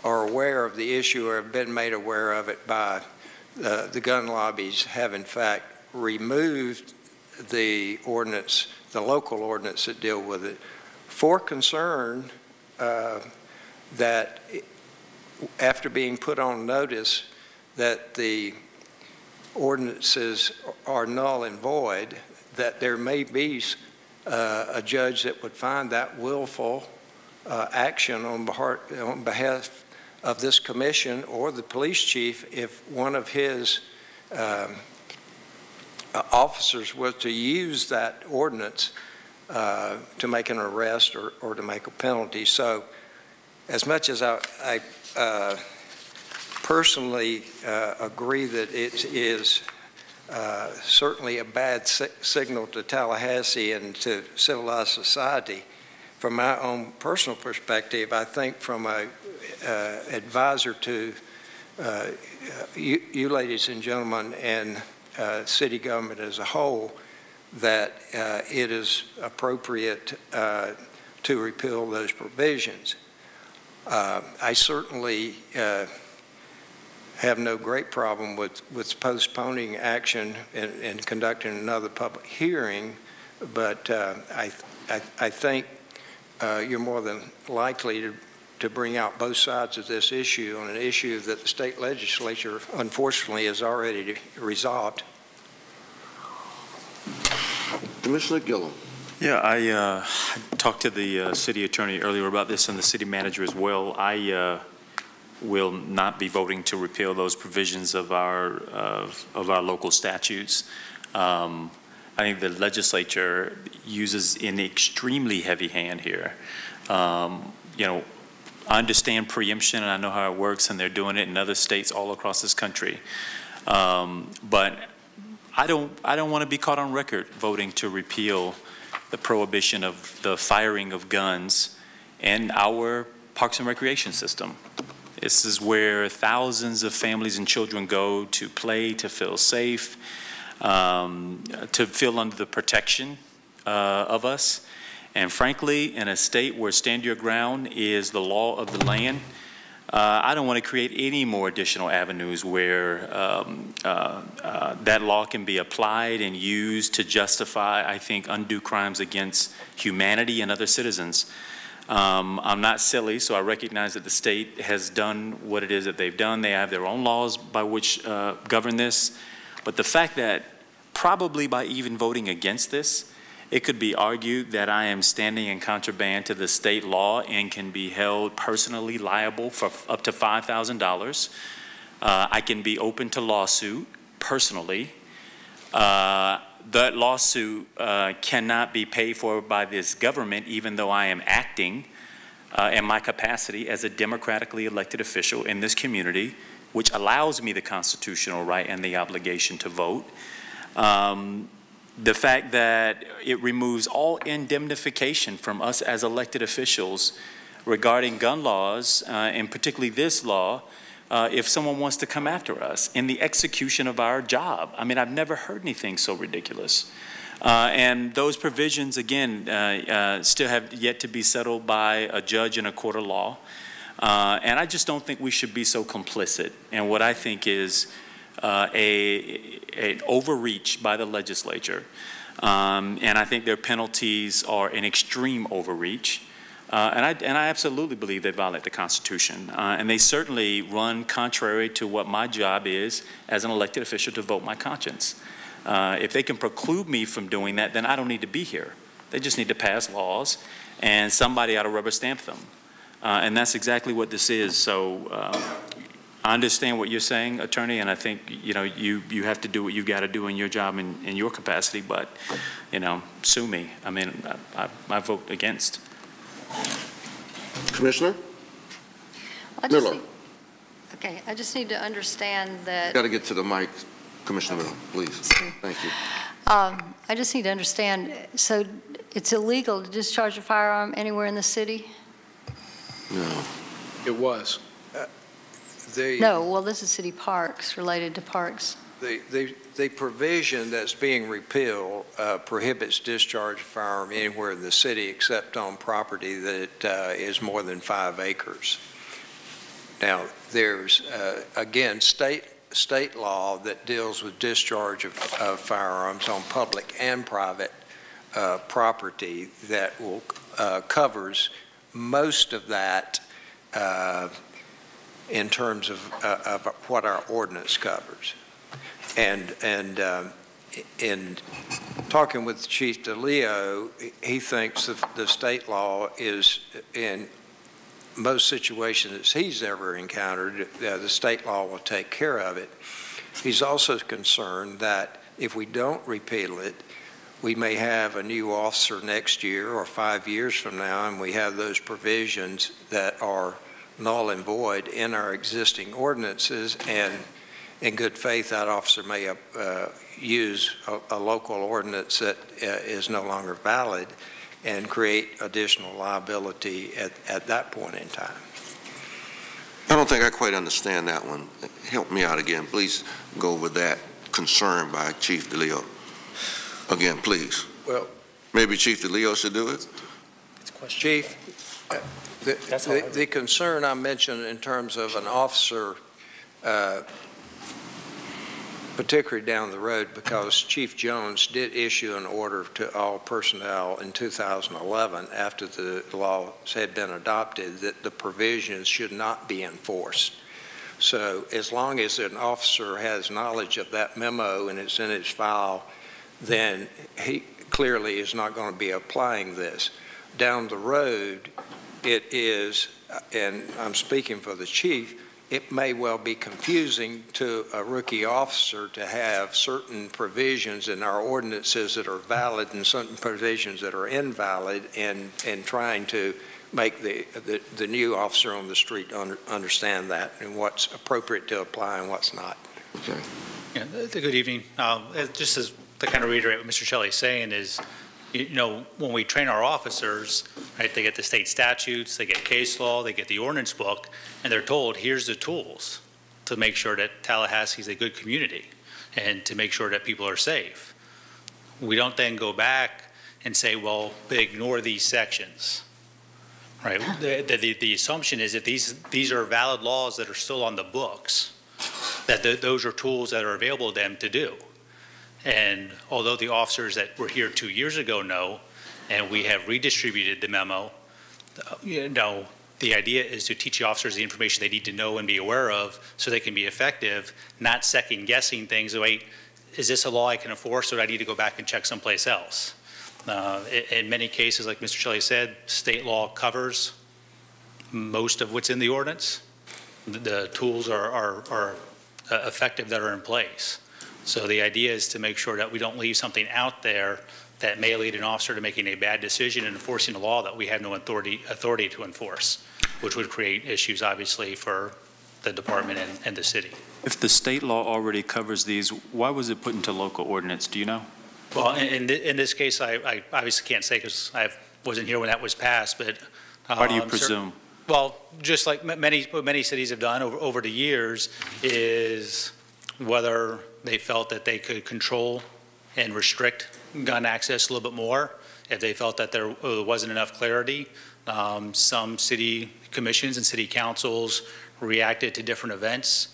are aware of the issue or have been made aware of it by the gun lobbies have in fact removed the ordinance, the local ordinance that deal with it, for concern that after being put on notice that the ordinances are null and void, that there may be a judge that would find that willful action on behalf of this commission or the police chief if one of his officers was to use that ordinance to make an arrest or to make a penalty. So as much as I personally agree that it is certainly a bad signal to Tallahassee and to civilized society, from my own personal perspective, I think from a advisor to you ladies and gentlemen and city government as a whole, that it is appropriate to repeal those provisions. I certainly have no great problem with postponing action and conducting another public hearing, but I think you're more than likely to bring out both sides of this issue on an issue that the state legislature, unfortunately, has already resolved.
Commissioner Gillum.
Yeah, I talked to the city attorney earlier about this and the city manager as well. I will not be voting to repeal those provisions of our local statutes. I think the legislature uses an extremely heavy hand here. You know, I understand preemption and I know how it works, and they're doing it in other states all across this country. But I don't want to be caught on record voting to repeal the prohibition of the firing of guns in our parks and recreation system. This is where thousands of families and children go to play, to feel safe, to feel under the protection of us. And frankly, in a state where stand your ground is the law of the land, I don't want to create any more additional avenues where that law can be applied and used to justify, I think, undue crimes against humanity and other citizens. I'm not silly, so I recognize that the state has done what it is that they've done. They have their own laws by which govern this. But the fact that probably by even voting against this, it could be argued that I am standing in contraband to the state law and can be held personally liable for up to $5,000. I can be open to lawsuit personally. That lawsuit cannot be paid for by this government, even though I am acting in my capacity as a democratically elected official in this community, which allows me the constitutional right and the obligation to vote. The fact that it removes all indemnification from us as elected officials regarding gun laws, and particularly this law, if someone wants to come after us in the execution of our job. I mean, I've never heard anything so ridiculous. And those provisions, again, still have yet to be settled by a judge in a court of law. And I just don't think we should be so complicit in what I think is an overreach by the legislature. And I think their penalties are an extreme overreach. And I absolutely believe they violate the Constitution. And they certainly run contrary to what my job is as an elected official to vote my conscience. If they can preclude me from doing that, then I don't need to be here. They just need to pass laws, and somebody ought to rubber stamp them. And that's exactly what this is. So I understand what you're saying, attorney, and I think, you know, you have to do what you've got to do in your job in your capacity, but, you know, sue me. I mean, I vote against.
Commissioner Miller.
Okay, I just need to understand that.
Got to get to the mic, Commissioner Miller, please. Thank you.
I just need to understand, so it's illegal to discharge a firearm anywhere in the city?
No.
It was.
No, well, this is city parks, related to parks.
The provision that's being repealed prohibits discharge of firearm anywhere in the city except on property that is more than 5 acres. Now, there's, again, state law that deals with discharge of firearms on public and private property that will covers most of that in terms of what our ordinance covers. And in talking with Chief DeLeo, he thinks the state law is, in most situations that he's ever encountered, the state law will take care of it. He's also concerned that if we don't repeal it, we may have a new officer next year or 5 years from now, and we have those provisions that are null and void in our existing ordinances, and in good faith, that officer may use a local ordinance that is no longer valid and create additional liability at that point in time.
I don't think I quite understand that one. Help me out again. Please go over that concern by Chief DeLeo. Again, please.
Well,
maybe Chief DeLeo should do it.
Chief, the concern I mentioned in terms of an officer, particularly down the road, because Chief Jones did issue an order to all personnel in 2011 after the laws had been adopted that the provisions should not be enforced. So as long as an officer has knowledge of that memo and it's in his file, then he clearly is not going to be applying this. Down the road, it is, and I'm speaking for the chief, it may well be confusing to a rookie officer to have certain provisions in our ordinances that are valid and certain provisions that are invalid, and trying to make the new officer on the street understand that and what's appropriate to apply and what's not.
Okay.
Yeah, good evening. Just as to kind of reiterate what Mr. Shelley is saying is, you know, when we train our officers, right, they get the state statutes, they get case law, they get the ordinance book, and they're told, here's the tools to make sure that Tallahassee is a good community and to make sure that people are safe. We don't then go back and say, well, ignore these sections, right? The assumption is that these are valid laws that are still on the books, that those are tools that are available to them to do. And although the officers that were here 2 years ago know, and we have redistributed the memo, you know, the idea is to teach the officers the information they need to know and be aware of so they can be effective, not second guessing things. Wait, is this a law I can enforce, or do I need to go back and check someplace else? In many cases, like Mr. Shelley said, state law covers most of what's in the ordinance. The tools are effective that are in place. So the idea is to make sure that we don't leave something out there that may lead an officer to making a bad decision and enforcing a law that we have no authority to enforce, which would create issues, obviously, for the department and the city.
If the state law already covers these, why was it put into local ordinance? Do you know?
Well, in this case, I obviously can't say because I wasn't here when that was passed, but
why do you presume?
Well, just like many cities have done over the years, is whether they felt that they could control and restrict gun access a little bit more. If they felt that there wasn't enough clarity, some city commissions and city councils reacted to different events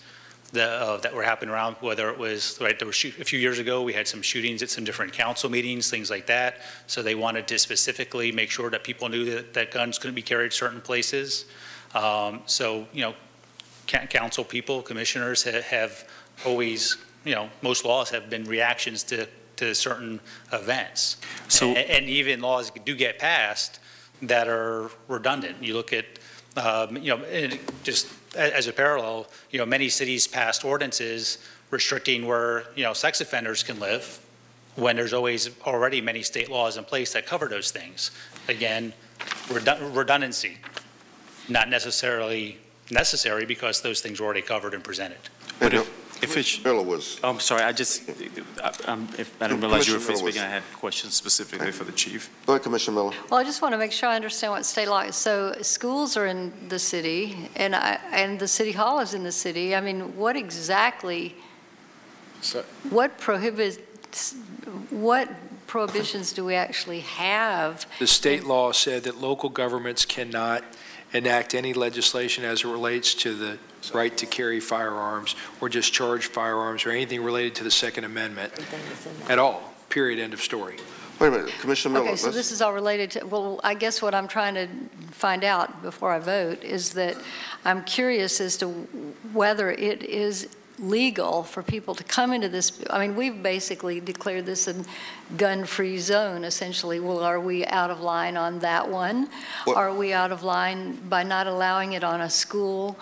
that were happening around, whether it was, right, there were a few years ago, we had some shootings at some different council meetings, things like that. So they wanted to specifically make sure that people knew that guns couldn't be carried certain places. So, you know, council people, commissioners have always, you know, most laws have been reactions to certain events. So, and even laws do get passed that are redundant. You look at, you know, just as a parallel, you know, many cities passed ordinances restricting where, you know, sex offenders can live when there's already many state laws in place that cover those things. Again, redundancy, not necessarily necessary because those things were already covered and presented.
But if it's,
Miller was.
I'm sorry, I didn't realize you were speaking. I had questions specifically for the chief.
Go ahead, Commissioner Miller.
Well, I just want to make sure I understand what state law is. So schools are in the city, and the city hall is in the city. I mean, what exactly what prohibitions do we actually have?
The state law said that local governments cannot enact any legislation as it relates to the right to carry firearms or discharge firearms or anything related to the Second Amendment at all, period, end of story.
Wait a minute, Commissioner Miller.
Okay, so this is all related to, well, I guess what I'm trying to find out before I vote is that I'm curious as to whether it is legal for people to come into this. I mean, we've basically declared this a gun-free zone, essentially. Well, are we out of line on that one? Are we out of line by not allowing it on a school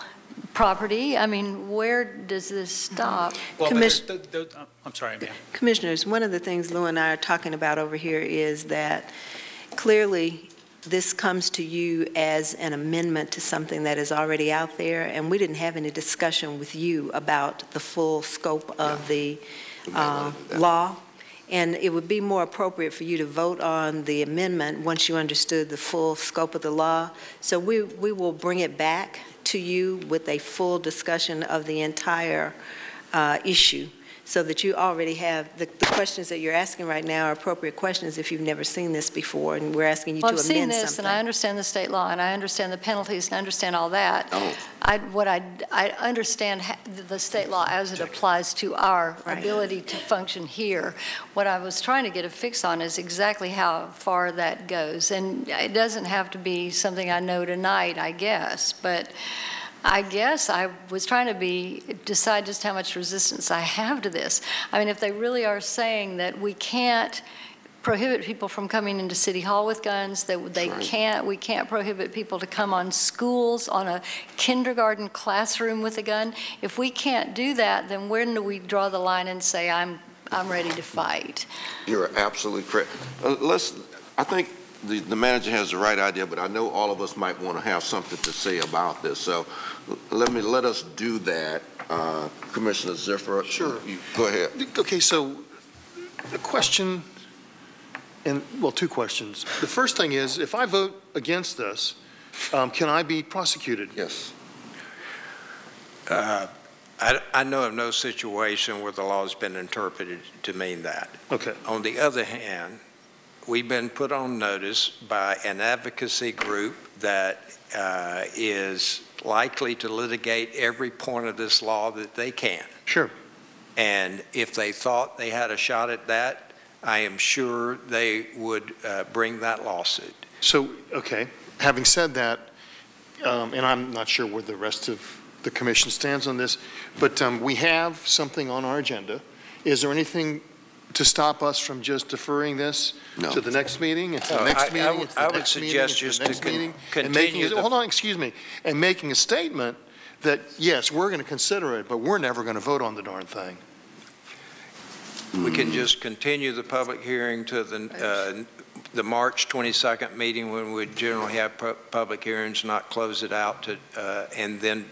property? I mean, where does this stop?
Well, I'm sorry, ma'am.
Commissioners, one of the things Lou and I are talking about over here is that clearly this comes to you as an amendment to something that is already out there, and we didn't have any discussion with you about the full scope of the law. And it would be more appropriate for you to vote on the amendment once you understood the full scope of the law. So we will bring it back to you with a full discussion of the entire issue, so that you already have the questions that you're asking right now are appropriate questions if you've never seen this before, and we're asking you to amend something.
I've seen this, and I understand the state law, and I understand the penalties, and I understand all that. I understand the state law as it applies to our ability to function here. What I was trying to get a fix on is exactly how far that goes, and it doesn't have to be something I know tonight, I guess, but I guess I was trying to decide just how much resistance I have to this. I mean, if they really are saying that we can't prohibit people from coming into City Hall with guns, that we can't prohibit people to come on schools, on a kindergarten classroom with a gun. If we can't do that, then when do we draw the line and say, I'm ready to fight?
You're absolutely correct. I think the manager has the right idea, but I know all of us might want to have something to say about this. So let us do that. Commissioner Ziffer,
sure.
Go ahead.
Okay, so a question, well, two questions. The first thing is, if I vote against this, can I be prosecuted?
Yes.
I know of no situation where the law has been interpreted to mean that.
Okay.
On the other hand, we've been put on notice by an advocacy group that is likely to litigate every point of this law that they can.
Sure.
And if they thought they had a shot at that, I am sure they would bring that lawsuit.
So, okay, having said that, and I'm not sure where the rest of the commission stands on this, but we have something on our agenda. Is there anything to stop us from just deferring this to the next meeting, and to the next meeting,
I would suggest just to continue.
Hold on, excuse me, and making a statement that, yes, we're going to consider it, but we're never going to vote on the darn thing.
We can just continue the public hearing to the March 22nd meeting, when we generally have public hearings, not close it out to, and then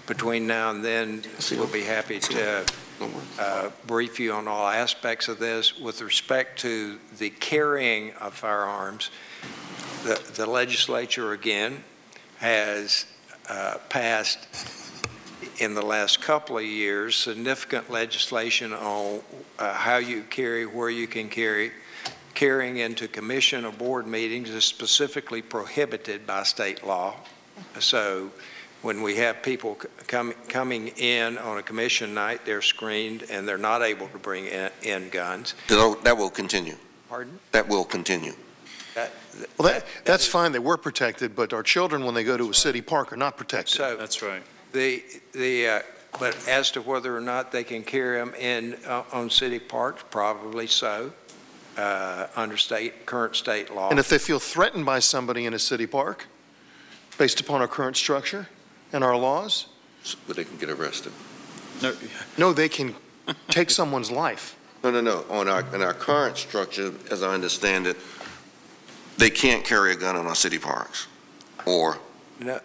between now and then, we'll be happy to brief you on all aspects of this. With respect to the carrying of firearms, the legislature again has passed in the last couple of years significant legislation on how you carry, where you can carry. Carrying into commission or board meetings is specifically prohibited by state law. So when we have people coming in on a commission night, they're screened and they're not able to bring in guns.
That will continue.
Pardon?
That will continue.
Well, that's fine that we're protected, but our children, when they go to a city park, are not protected. So
that's right.
But as to whether or not they can carry them in on city parks, probably so, under current state law.
And if they feel threatened by somebody in a city park, based upon our current structure and our laws?
But they can get arrested.
No, they can take someone's life.
No. In our current structure, as I understand it, they can't carry a gun in our city parks, or?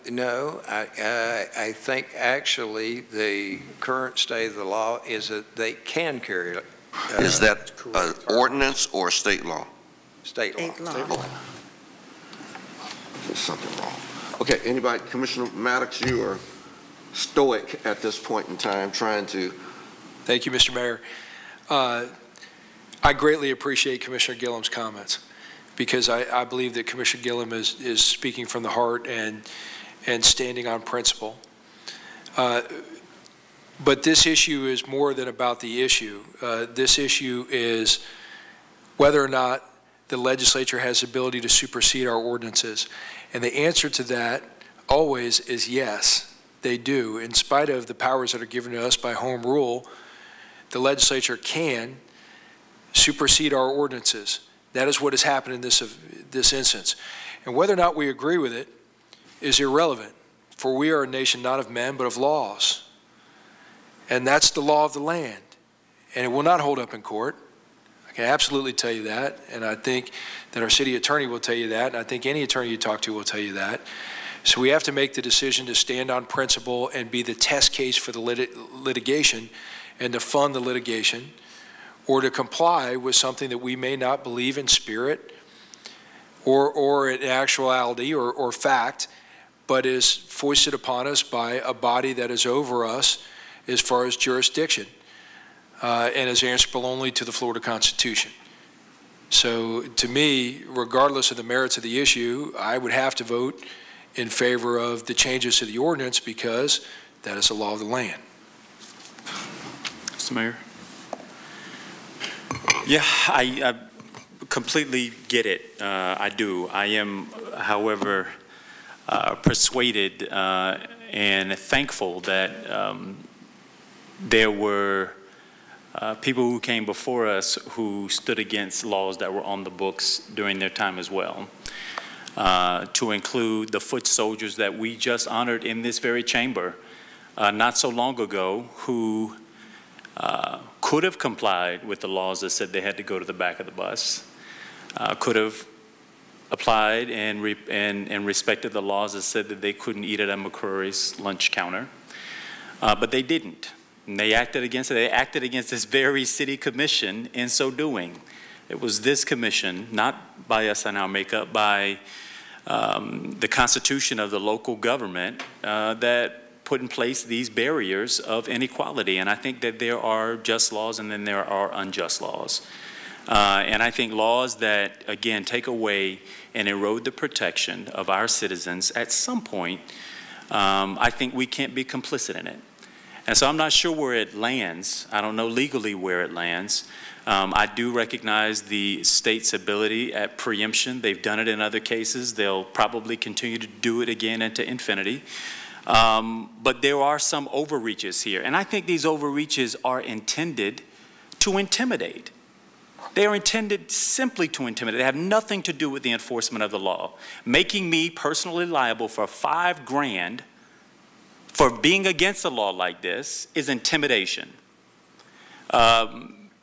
No, I think actually the current state of the law is that they can carry it.
Is that an ordinance or state law?
State law.
Okay. There's something wrong. Okay, anybody, Commissioner Maddox, you are stoic at this point in time trying to
Thank you, Mr. Mayor. I greatly appreciate Commissioner Gillum's comments because I believe that Commissioner Gillum is speaking from the heart and standing on principle. But this issue is more than about the issue. This issue is whether or not the legislature has the ability to supersede our ordinances. And the answer to that always is yes, they do. In spite of the powers that are given to us by home rule, the legislature can supersede our ordinances. That is what has happened in this instance. And whether or not we agree with it is irrelevant, for we are a nation not of men, but of laws. And that's the law of the land. And it will not hold up in court. I can absolutely tell you that, and I think that our city attorney will tell you that, and I think any attorney you talk to will tell you that. So we have to make the decision to stand on principle and be the test case for the litigation and to fund the litigation, or to comply with something that we may not believe in spirit or in actuality or fact, but is foisted upon us by a body that is over us as far as jurisdiction. And is answerable only to the Florida Constitution. So to me, regardless of the merits of the issue, I would have to vote in favor of the changes to the ordinance because that is the law of the land.
Mr. Mayor? Yeah, I completely get it. I do. I am, however, persuaded and thankful that there were people who came before us who stood against laws that were on the books during their time as well, to include the foot soldiers that we just honored in this very chamber not so long ago, who could have complied with the laws that said they had to go to the back of the bus, could have applied and respected the laws that said that they couldn't eat at a McCrory's lunch counter, but they didn't. And they acted against it. They acted against this very city commission in so doing. It was this commission, not by us and our makeup, by the constitution of the local government that put in place these barriers of inequality. And I think that there are just laws and then there are unjust laws. And I think laws that, again, take away and erode the protection of our citizens at some point, I think we can't be complicit in it. And so I'm not sure where it lands. I don't know legally where it lands. I do recognize the state's ability at preemption. They've done it in other cases. They'll probably continue to do it again into infinity. But there are some overreaches here. And I think these overreaches are intended to intimidate. They are intended simply to intimidate. They have nothing to do with the enforcement of the law. Making me personally liable for $5 grand for being against a law like this is intimidation.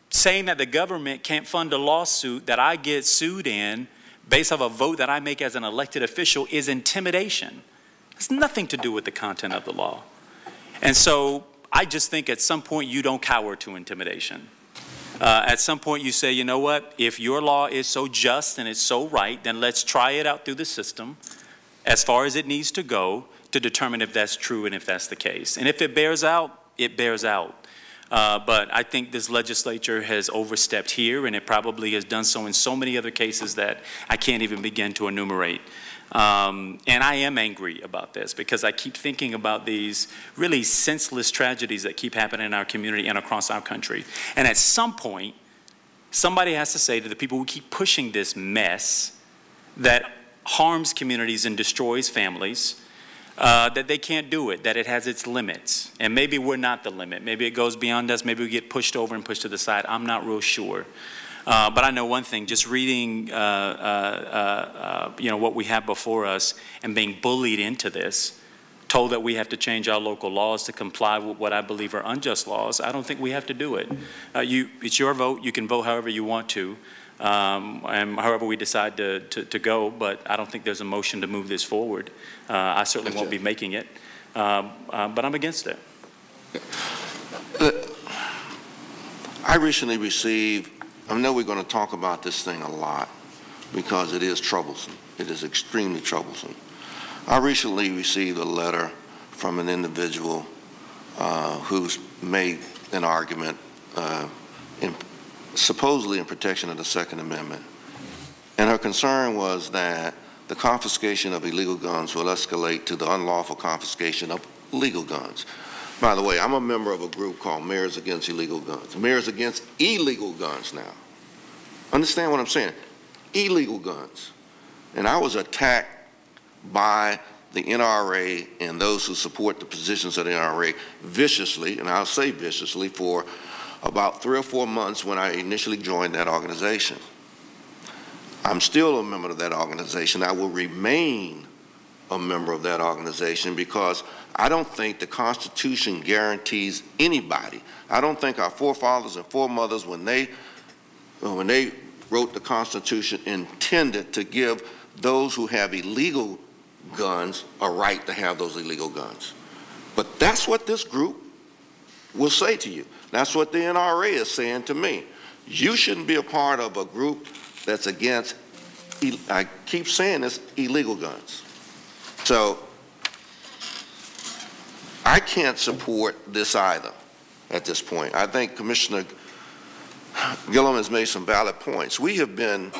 Saying that the government can't fund a lawsuit that I get sued in based off a vote that I make as an elected official is intimidation. It's nothing to do with the content of the law. And so I just think at some point you don't cower to intimidation. At some point you say, you know what, if your law is so just and it's so right, then let's try it out through the system as far as it needs to go to determine if that's true and if that's the case. And if it bears out, it bears out. But I think this legislature has overstepped here, and it probably has done so in so many other cases that I can't even begin to enumerate. And I am angry about this because I keep thinking about these really senseless tragedies that keep happening in our community and across our country. And at some point, somebody has to say to the people who keep pushing this mess that harms communities and destroys families, that they can't do it, that it has its limits. And maybe we're not the limit. Maybe it goes beyond us. Maybe we get pushed over and pushed to the side. I'm not real sure. But I know one thing, just reading what we have before us and being bullied into this, told that we have to change our local laws to comply with what I believe are unjust laws, I don't think we have to do it. It's your vote. You can vote however you want to. And however we decide to go, but I don't think there's a motion to move this forward. I certainly won't be making it, but I'm against it.
I recently received, I know we're going to talk about this thing a lot because it is troublesome. It is extremely troublesome. I recently received a letter from an individual who's made an argument supposedly in protection of the Second Amendment. And her concern was that the confiscation of illegal guns will escalate to the unlawful confiscation of legal guns. By the way, I'm a member of a group called Mayors Against Illegal Guns. Mayors Against Illegal Guns now. Understand what I'm saying? Illegal guns. And I was attacked by the NRA and those who support the positions of the NRA viciously, and I'll say viciously, for about 3 or 4 months when I initially joined that organization. I'm still a member of that organization. I will remain a member of that organization because I don't think the Constitution guarantees anybody. I don't think our forefathers and foremothers, when they wrote the Constitution, intended to give those who have illegal guns a right to have those illegal guns. But that's what this group will say to you. That's what the NRA is saying to me. You shouldn't be a part of a group that's against, I keep saying this, illegal guns. So I can't support this either at this point. I think Commissioner Gillum has made some valid points. We have been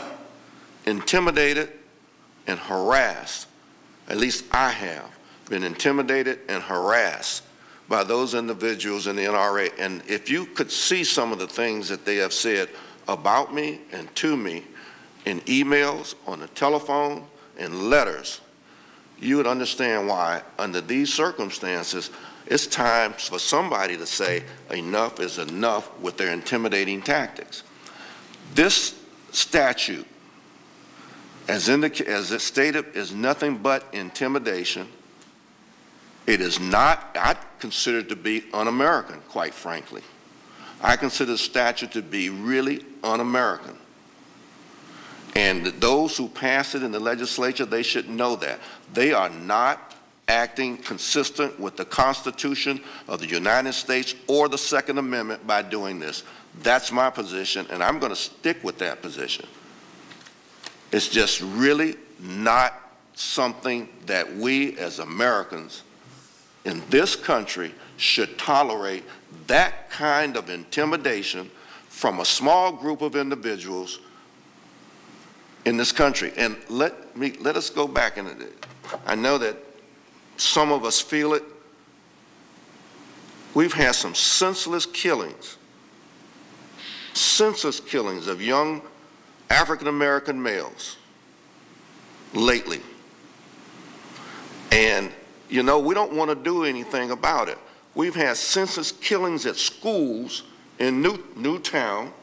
intimidated and harassed, at least I have been intimidated and harassed by those individuals in the NRA. And if you could see some of the things that they have said about me and to me in emails, on the telephone, in letters, you would understand why, under these circumstances, it's time for somebody to say enough is enough with their intimidating tactics. This statute, as it stated, is nothing but intimidation. It is not, I consider it to be un-American, quite frankly. I consider the statute to be really un-American. And those who pass it in the legislature, they should know that. They are not acting consistent with the Constitution of the United States or the Second Amendment by doing this. That's my position, and I'm going to stick with that position. It's just really not something that we as Americans in this country should tolerate, that kind of intimidation from a small group of individuals in this country. And let us go back, and I know that some of us feel it. We've had some senseless killings of young African-American males lately. And, you know, we don't want to do anything about it. We've had senseless killings at schools in Newtown,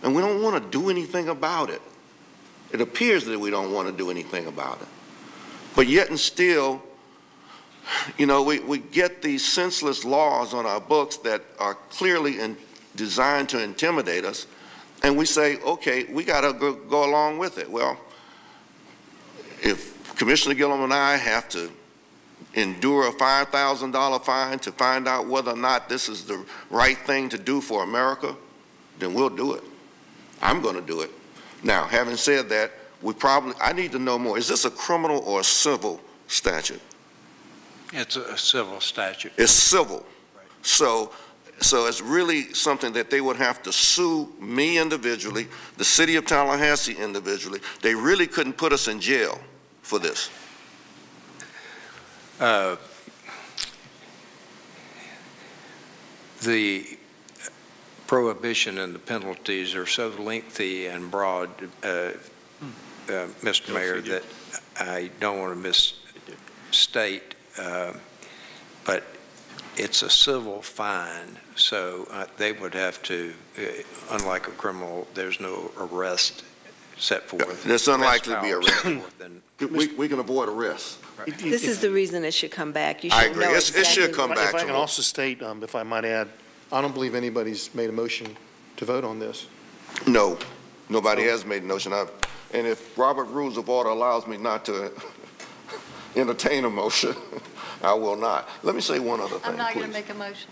and we don't want to do anything about it. It appears that we don't want to do anything about it. But yet and still, you know, we get these senseless laws on our books that are clearly designed to intimidate us, and we say, okay, we got to go along with it. Well, if Commissioner Gillum and I have to endure a $5,000 fine to find out whether or not this is the right thing to do for America, then we'll do it. I'm going to do it. Now, having said that, I need to know more. Is this a criminal or a civil statute?
It's a civil statute.
It's civil. Right. So it's really something that they would have to sue me individually, the city of Tallahassee individually. They really couldn't put us in jail for this.
The prohibition and the penalties are so lengthy and broad, Mr. Mayor, that I don't want to misstate, but it's a civil fine, so they would have to, unlike a criminal, there's no arrest set forth.
There's unlikely to be arrest. We can avoid arrest.
This is the reason it should come back. You should
I agree.
know
It should come back.
If I can also state, if I might add, I don't believe anybody's made a motion to vote on this.
No, nobody has made a motion. And if Robert Rules of Order allows me not to entertain a motion, I will not. Let me say one other thing,
I'm not going to
please.
make a motion.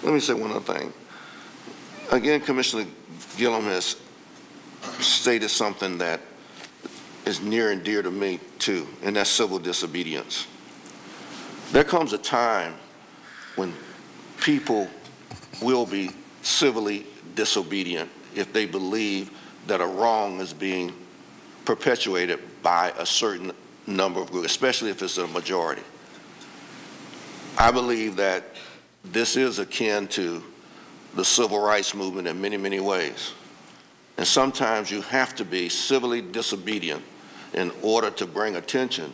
Let me say one other thing. Again, Commissioner Gillum has stated something that is near and dear to me too, and that's civil disobedience. There comes a time when people will be civilly disobedient if they believe that a wrong is being perpetuated by a certain number of groups, especially if it's a majority. I believe that this is akin to the civil rights movement in many, many ways. And sometimes you have to be civilly disobedient in order to bring attention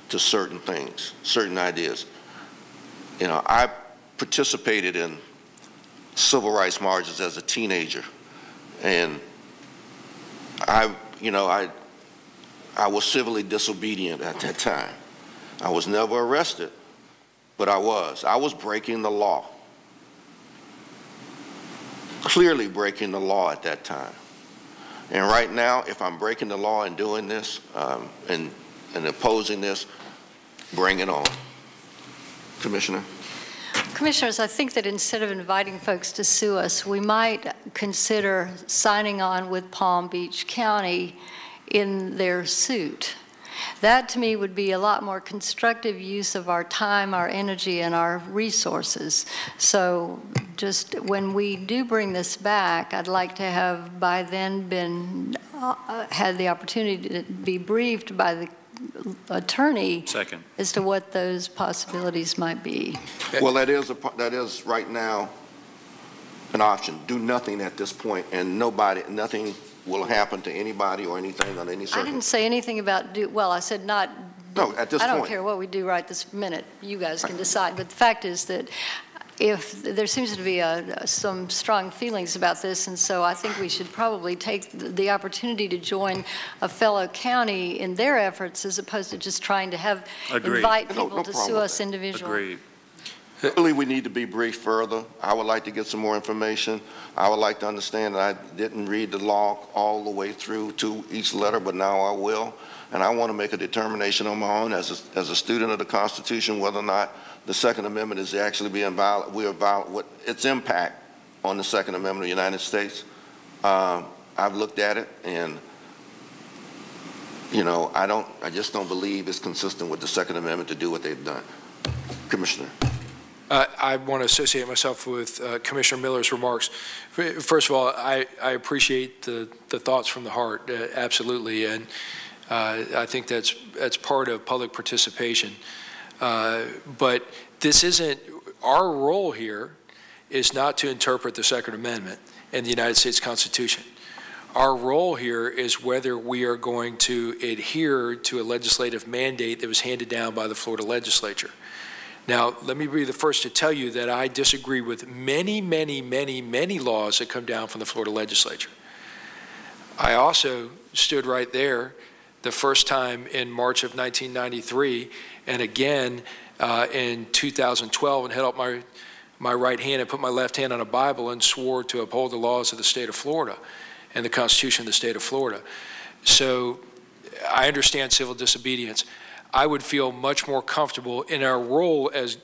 to certain things, certain ideas. You know, I participated in civil rights marches as a teenager, and I was civilly disobedient at that time. I was never arrested, but I was breaking the law. Clearly breaking the law at that time. And right now, if I'm breaking the law and doing this and opposing this, bring it on. Commissioner?
Commissioners, I think that instead of inviting folks to sue us, we might consider signing on with Palm Beach County in their suit. That, to me, would be a lot more constructive use of our time, our energy, and our resources. So just when we do bring this back, I'd like to have by then been had the opportunity to be briefed by the attorney as to what those possibilities might be.
Well, that is right now an option. Do nothing at this point, and nothing will happen to anybody or anything on any circumstance.
I didn't say anything about well, I said not.
No, at this point.
I don't care what we do right this minute. You guys can decide. But the fact is that if there seems to be some strong feelings about this, and so I think we should probably take the opportunity to join a fellow county in their efforts as opposed to just trying to invite people to sue us individually.
Agreed. I believe we need to be briefed further. I would like to get some more information. I would like to understand that I didn't read the law all the way through to each letter, but now I will. And I want to make a determination on my own as a student of the Constitution whether or not the Second Amendment is actually being violated, what its impact on the Second Amendment of the United States. I've looked at it, and you know, I just don't believe it's consistent with the Second Amendment to do what they've done. Commissioner.
I want to associate myself with Commissioner Miller's remarks. First of all, I appreciate the thoughts from the heart, absolutely, and I think that's part of public participation. But this isn't, our role here is not to interpret the Second Amendment and the United States Constitution. Our role here is whether we are going to adhere to a legislative mandate that was handed down by the Florida legislature. Now, let me be the first to tell you that I disagree with many, many, many, many laws that come down from the Florida legislature. I also stood right there the first time in March of 1993 and again in 2012 and held up my right hand and put my left hand on a Bible and swore to uphold the laws of the state of Florida and the Constitution of the state of Florida. So I understand civil disobedience. I would feel much more comfortable in our role as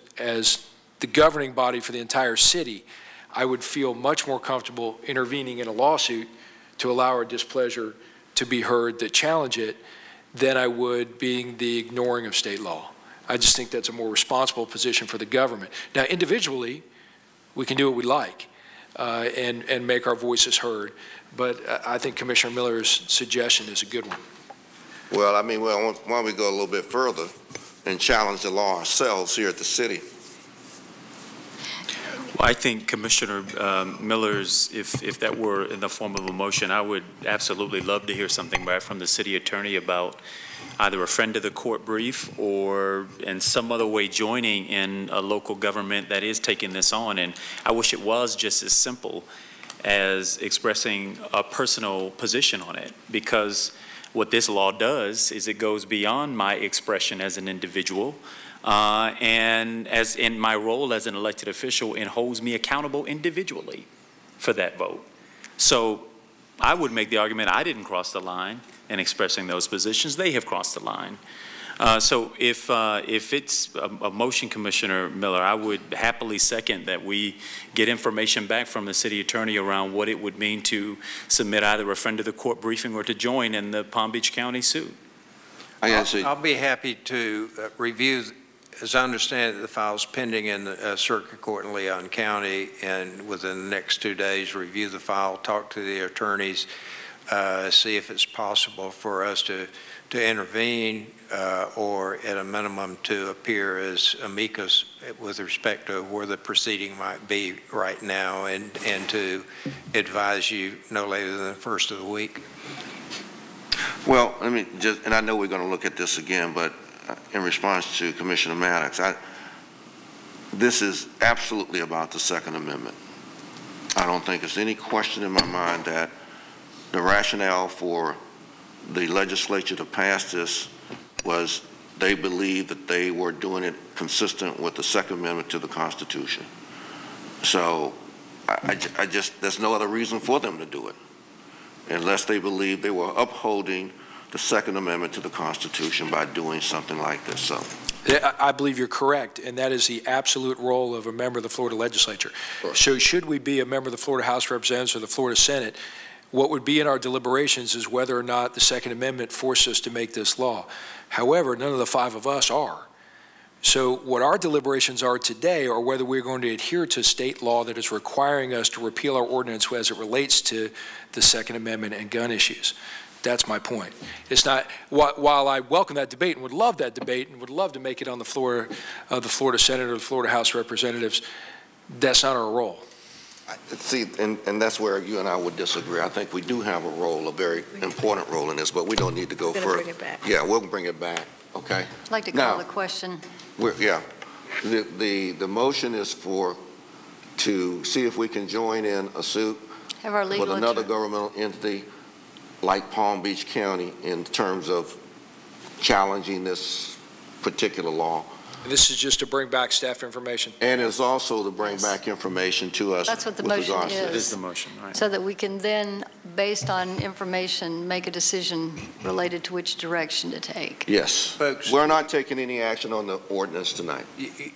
the governing body for the entire city. I would feel much more comfortable intervening in a lawsuit to allow our displeasure to be heard that challenge it than I would being the ignoring of state law. I just think that's a more responsible position for the government. Now, individually, we can do what we like and make our voices heard, but I think Commissioner Miller's suggestion is a good one.
Well, I mean, why don't we go a little bit further and challenge the law ourselves here at the city?
Well, I think Commissioner Miller's, if that were in the form of a motion, I would absolutely love to hear something back from the city attorney about either a friend of the court brief or in some other way joining in a local government that is taking this on. And I wish it was just as simple as expressing a personal position on it, because what this law does is it goes beyond my expression as an individual, and as in my role as an elected official, it holds me accountable individually for that vote. So I would make the argument I didn't cross the line in expressing those positions. They have crossed the line. So if it's a motion, Commissioner Miller, I would happily second that we get information back from the city attorney around what it would mean to submit either a friend of the court briefing or to join in the Palm Beach County suit.
I'll be happy to review as I understand it, the file's pending in the Circuit Court in Leon County, and within the next 2 days, review the file, talk to the attorneys, see if it's possible for us to intervene or at a minimum to appear as amicus with respect to where the proceeding might be right now, and to advise you no later than the first of the week.
Well, let me just, and I know we're going to look at this again, but in response to Commissioner Maddox, this is absolutely about the Second Amendment. I don't think there's any question in my mind that the rationale for the legislature to pass this was they believed that they were doing it consistent with the Second Amendment to the Constitution. So I just, there's no other reason for them to do it unless they believe they were upholding the Second Amendment to the Constitution by doing something like this. So
I believe you're correct, and that is the absolute role of a member of the Florida legislature.
Sure.
So should we be a member of the Florida House of Representatives or the Florida Senate, what would be in our deliberations is whether or not the Second Amendment forced us to make this law. However, none of the 5 of us are. So what our deliberations are today are whether we're going to adhere to state law that is requiring us to repeal our ordinance as it relates to the Second Amendment and gun issues. That's my point. It's not, while I welcome that debate and would love that debate and would love to make it on the floor of the Florida Senate or the Florida House of Representatives, that's not our role.
see, and that's where you and I would disagree. I think we do have a role, a very important role in this, but we don't need to go further.
Bring it back.
Yeah, we'll bring it back. Okay.
I'd like to call the question.
Yeah, the motion is to see if we can join in a suit
Have our legal
with another governmental entity like Palm Beach County in terms of challenging this particular law.
And this is just to bring back staff information.
And it's also to bring back information to us.
That's what the
with
motion
regards to
is.
this.
It is the motion, right.
So that we can then, based on information, make a decision related to which direction to take.
Yes.
Folks,
we're not taking any action on the ordinance tonight.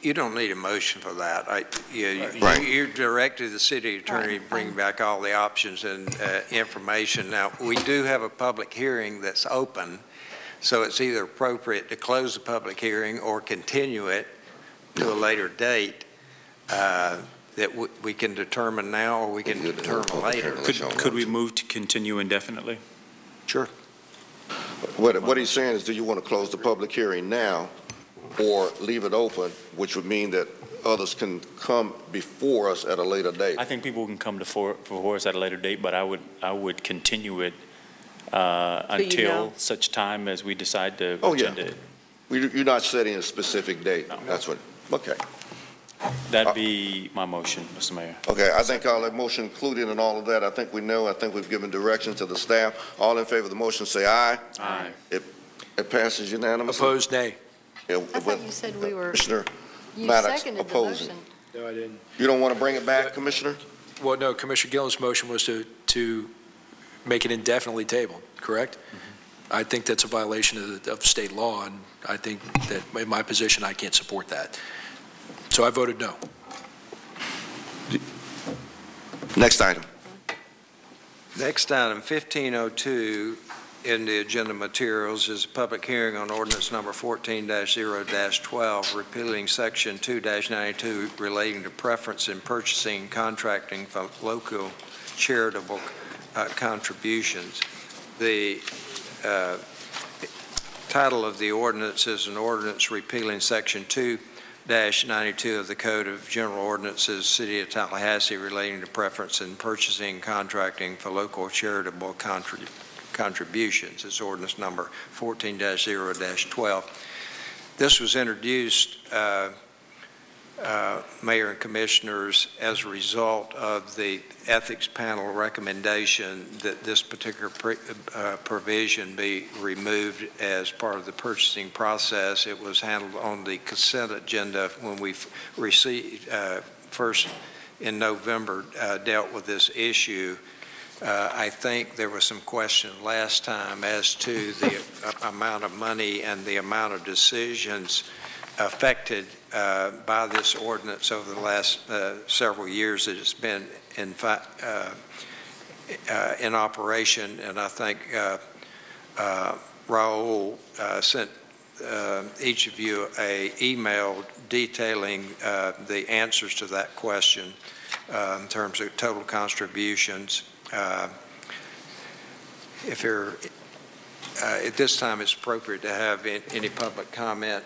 You don't need a motion for that.
Right.
You directed the city attorney to bring back all the options and information. Now, we do have a public hearing that's open, so it's either appropriate to close the public hearing or continue it to a later date that we can determine now, or we can determine later.
Could we move to continue indefinitely?
Sure. What he's saying is, do you want to close the public hearing now or leave it open, which would mean that others can come before us at a later date?
I think people can come before us at a later date, but I would continue it until such time as we decide to agenda it.
You're not setting a specific date.
No.
That's what, okay.
That'd be my motion, Mr. Mayor.
Okay, I think all that motion included in all of that, I think we know, I think we've given direction to the staff. All in favor of the motion say aye.
Aye.
It passes unanimously.
Opposed, nay.
Yeah,
I thought you said we were,
Commissioner
you
Maddox
seconded the
opposing.
motion.
No, I didn't.
You don't want to bring it back, Commissioner?
Well, no, Commissioner Gillen's motion was to make it indefinitely tabled, correct? Mm-hmm. I think that's a violation of state law, and I think that in my position, I can't support that. So I voted no.
Next item.
Next item, 1502 in the agenda materials is a public hearing on ordinance number 14-0-12, repealing section 2-92 relating to preference in purchasing and contracting for local charitable contributions. The title of the ordinance is an ordinance repealing section 2-92 of the Code of General Ordinances, City of Tallahassee, relating to preference in purchasing and contracting for local charitable contributions. It's ordinance number 14-0-12. This was introduced, Mayor and Commissioners, as a result of the Ethics Panel recommendation that this particular provision be removed as part of the purchasing process. It was handled on the consent agenda when we received, first in November, dealt with this issue. I think there was some question last time as to the amount of money and the amount of decisions affected by this ordinance over the last several years that it's been in operation. And I think Raul sent each of you a email detailing the answers to that question in terms of total contributions. If you're, at this time, it's appropriate to have any public comment,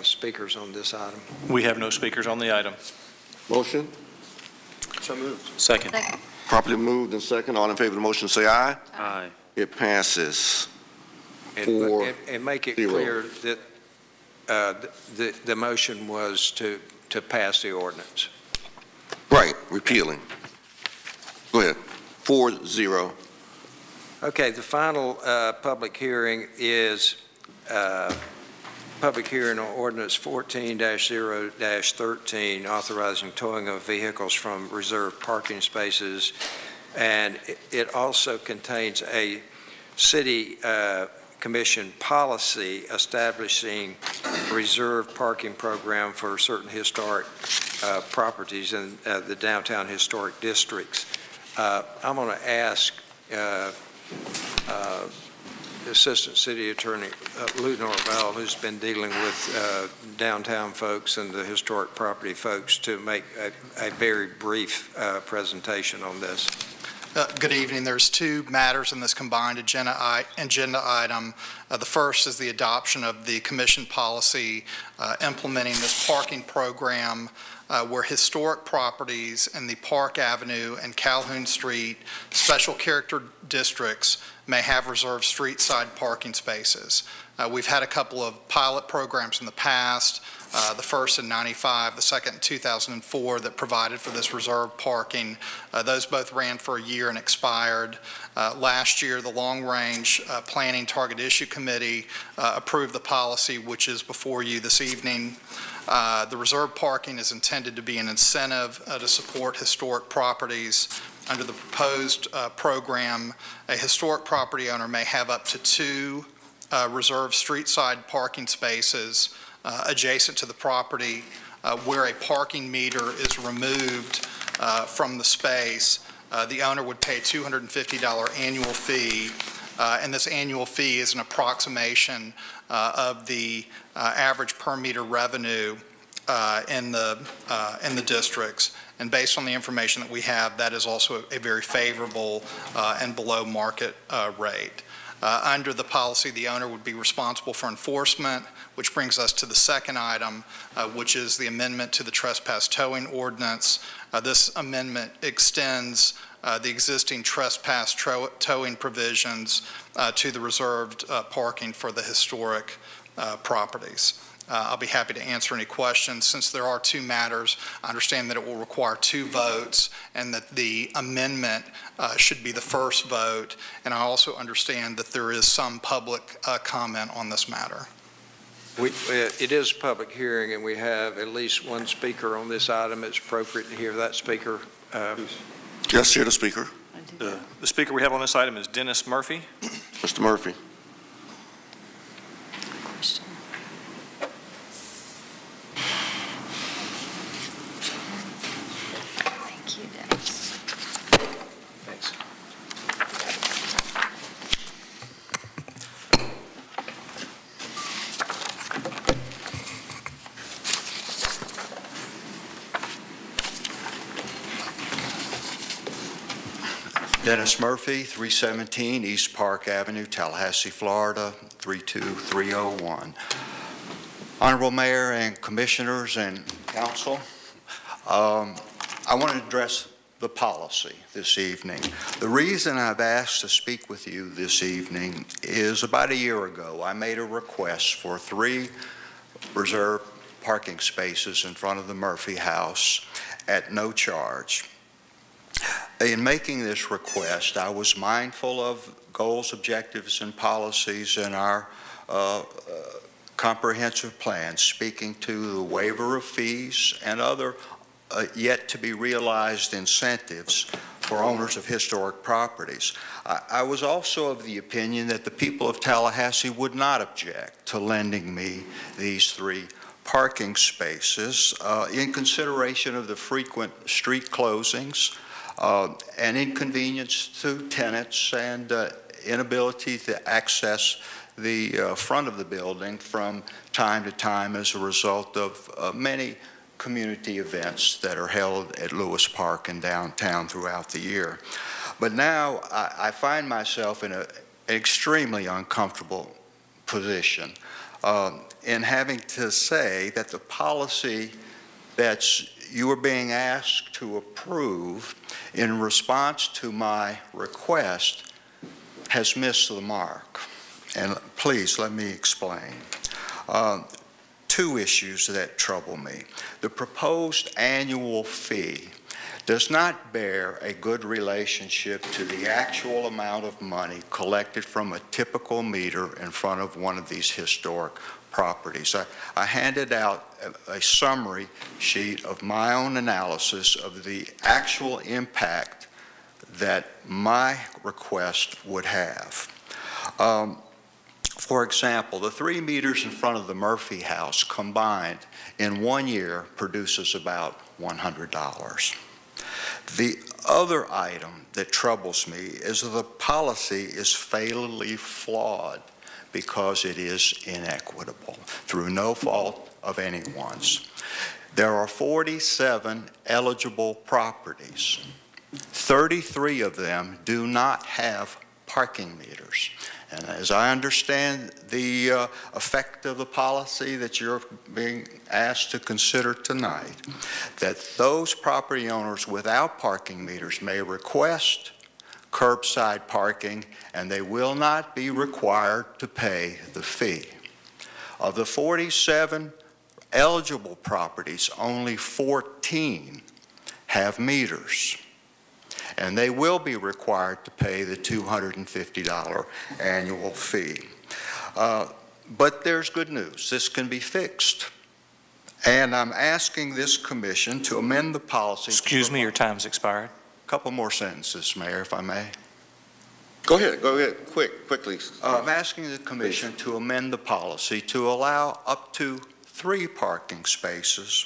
speakers on this item.
We have no speakers on the item.
Motion?
So moved.
Second.
Properly moved and second. All in favor of the motion say aye.
Aye.
It passes.
And make it clear that the motion was to pass the ordinance.
Right, repealing. Go ahead. 4-0.
Okay, the final public hearing is public hearing on ordinance 14-0-13, authorizing towing of vehicles from reserved parking spaces. And it also contains a city commission policy establishing reserved parking program for certain historic properties in the downtown historic districts. I'm going to ask Assistant City Attorney Lou Norvell, who's been dealing with downtown folks and the historic property folks, to make a very brief presentation on this.
Good evening. There's two matters in this combined agenda item. The first is the adoption of the commission policy implementing this parking program where historic properties in the Park Avenue and Calhoun Street special character districts may have reserved street side parking spaces. We've had a couple of pilot programs in the past, the first in '95, the second in 2004, that provided for this reserved parking. Those both ran for a year and expired. Last year, the Long Range Planning Target Issue Committee approved the policy, which is before you this evening. The reserved parking is intended to be an incentive to support historic properties. Under the proposed program, a historic property owner may have up to 2 reserved street side parking spaces adjacent to the property where a parking meter is removed from the space. The owner would pay a $250 annual fee, and this annual fee is an approximation of the average per meter revenue in the districts. And based on the information that we have, that is also a very favorable and below market rate. Under the policy, the owner would be responsible for enforcement, which brings us to the second item, which is the amendment to the trespass towing ordinance. This amendment extends the existing trespass towing provisions to the reserved parking for the historic properties. I'll be happy to answer any questions. Since there are two matters, I understand that it will require 2 votes and that the amendment should be the first vote. And I also understand that there is some public comment on this matter.
It is a public hearing, and we have at least one speaker on this item. It's appropriate to hear that speaker.
Yes, hear the speaker.
The speaker we have on this item is Dennis Murphy.
Mr. Murphy.
Question. Thank you, Dennis.
Thanks.
Dennis Murphy, 317 East Park Avenue, Tallahassee, Florida, 32301. Honorable Mayor and Commissioners and Council, I want to address the policy this evening. The reason I've asked to speak with you this evening is about a year ago, I made a request for 3 reserved parking spaces in front of the Murphy House at no charge. In making this request, I was mindful of goals, objectives, and policies in our comprehensive plan, speaking to the waiver of fees and other yet to be realized incentives for owners of historic properties. I was also of the opinion that the people of Tallahassee would not object to lending me these 3 parking spaces in consideration of the frequent street closings, and inconvenience to tenants and inability to access the front of the building from time to time as a result of many community events that are held at Lewis Park and downtown throughout the year. But now I find myself in an extremely uncomfortable position in having to say that the policy that you are being asked to approve in response to my request has missed the mark. And please let me explain. Two issues that trouble me. The proposed annual fee does not bear a good relationship to the actual amount of money collected from a typical meter in front of one of these historic properties. I handed out a summary sheet of my own analysis of the actual impact that my request would have. For example, the 3 meters in front of the Murphy House combined in 1 year produces about $100. The other item that troubles me is that the policy is fatally flawed because it is inequitable through no fault of anyone's. There are 47 eligible properties. 33 of them do not have parking meters. And as I understand the effect of the policy that you're being asked to consider tonight, that those property owners without parking meters may request curbside parking, and they will not be required to pay the fee. Of the 47 eligible properties, only 14 have meters, and they will be required to pay the $250 annual fee. But there's good news. This can be fixed. And I'm asking this commission to amend the policy.
Excuse me, your time's expired.
A couple more sentences, Mayor, if I may.
Go ahead, quickly.
I'm asking the commission to amend the policy to allow up to 3 parking spaces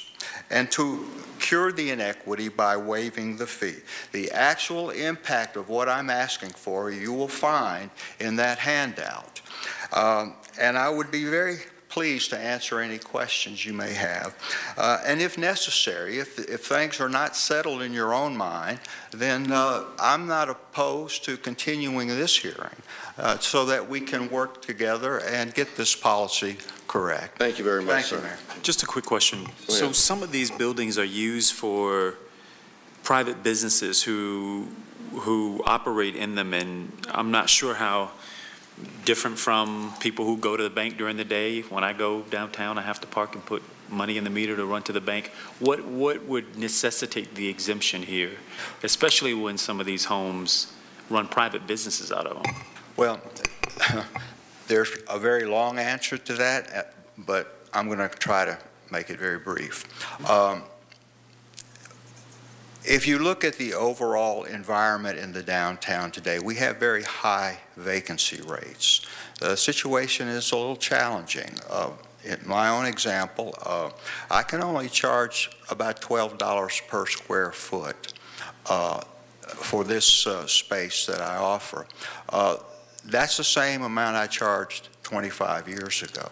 and to cure the inequity by waiving the fee. The actual impact of what I'm asking for you will find in that handout. And I would be very pleased to answer any questions you may have. And if necessary, if things are not settled in your own mind, then I'm not opposed to continuing this hearing so that we can work together and get this policy correct.
Thank you very much,
sir.
sir.
Just a quick question. So some of these buildings are used for private businesses who operate in them, and I'm not sure how different from people who go to the bank during the day. When I go downtown, I have to park and put money in the meter to run to the bank. What would necessitate the exemption here, especially when some of these homes run private businesses out of them?
Well, there's a very long answer to that, but I'm going to try to make it very brief. If you look at the overall environment in the downtown today, we have very high vacancy rates. The situation is a little challenging. In my own example, I can only charge about $12 per square foot for this space that I offer. That's the same amount I charged 25 years ago.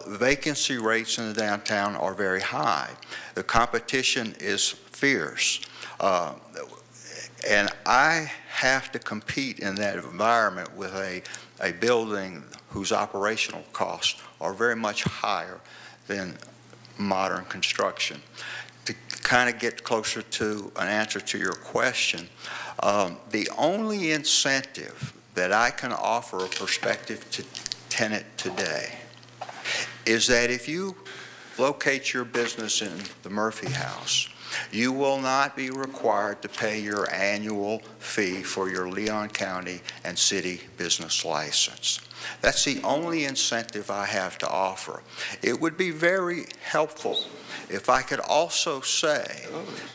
Vacancy rates in the downtown are very high. The competition is fierce. And I have to compete in that environment with a building whose operational costs are very much higher than modern construction. To kind of get closer to an answer to your question, the only incentive that I can offer a prospective tenant today is that if you locate your business in the Murphy House, you will not be required to pay your annual fee for your Leon County and city business license. That's the only incentive I have to offer. It would be very helpful if I could also say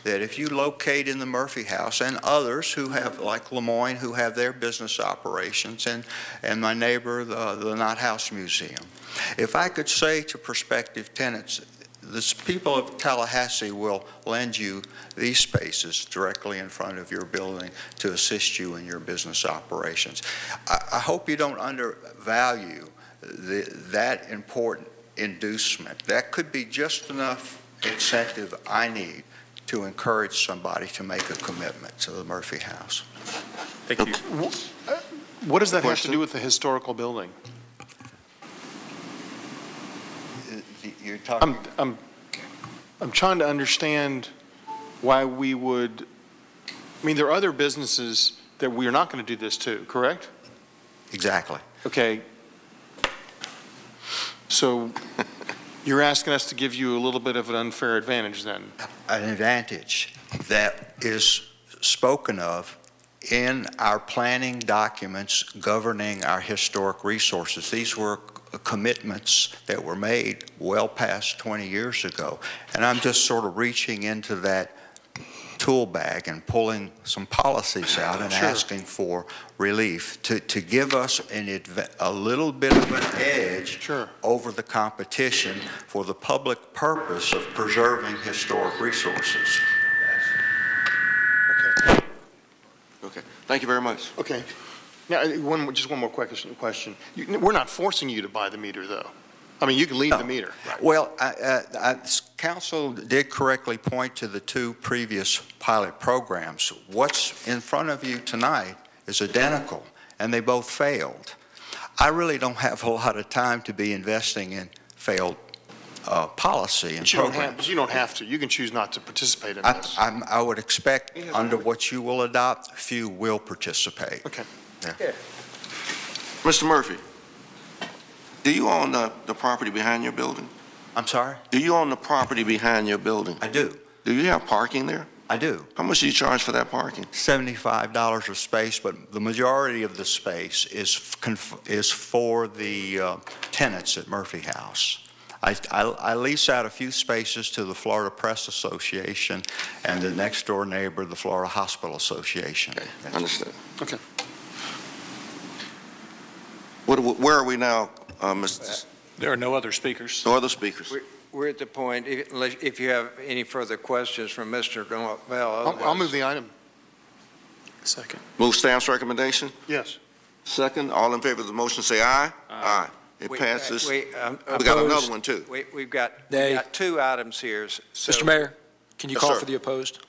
that if you locate in the Murphy House and others who have, like Lemoyne, who have their business operations, and my neighbor, the Knott House Museum, if I could say to prospective tenants, the people of Tallahassee will lend you these spaces directly in front of your building to assist you in your business operations. I hope you don't undervalue that important inducement. That could be just enough incentive I need to encourage somebody to make a commitment to the Murphy House.
Thank you.
What does that have to do with the historical building?
You're talking.
I'm trying to understand why we would. I mean, there are other businesses that we are not going to do this to, correct?
Exactly.
Okay. So you're asking us to give you a little bit of an unfair advantage then?
An advantage that is spoken of in our planning documents governing our historic resources. These were commitments that were made well past 20 years ago. And I'm just sort of reaching into that tool bag and pulling some policies out and asking for relief to give us a little bit of an edge over the competition for the public purpose of preserving historic resources.
Okay. Thank you very much.
Okay. Now, just one more question. We're not forcing you to buy the meter, though. I mean, you can leave the meter. Right?
Well, Council did correctly point to the two previous pilot programs. What's in front of you tonight is identical, and they both failed. I really don't have a lot of time to be investing in failed policy and program.
But you don't have to. You can choose not to participate in this.
I would expect under what you will adopt, few will participate.
Okay.
Yeah.
Mr. Murphy, do you own the property behind your building?
I'm sorry?
Do you own the property behind your building?
I do.
Do you have parking there?
I do.
How much do you charge for that parking?
$75 a space, but the majority of the space is for the tenants at Murphy House. I lease out a few spaces to the Florida Press Association and the next door neighbor, the Florida Hospital Association.
Okay, understood.
Okay.
Where are we now, Mr.
There are no other speakers.
No other speakers.
We're at the point, if you have any further questions from Mr. Norvell.
I'll move the item.
Second.
Move staff's recommendation?
Yes.
Second. All in favor of the motion say aye. Aye. It passes. We got another one, too.
We've got two items here. So
Mr. Mayor, can you call
sir.
for the opposed?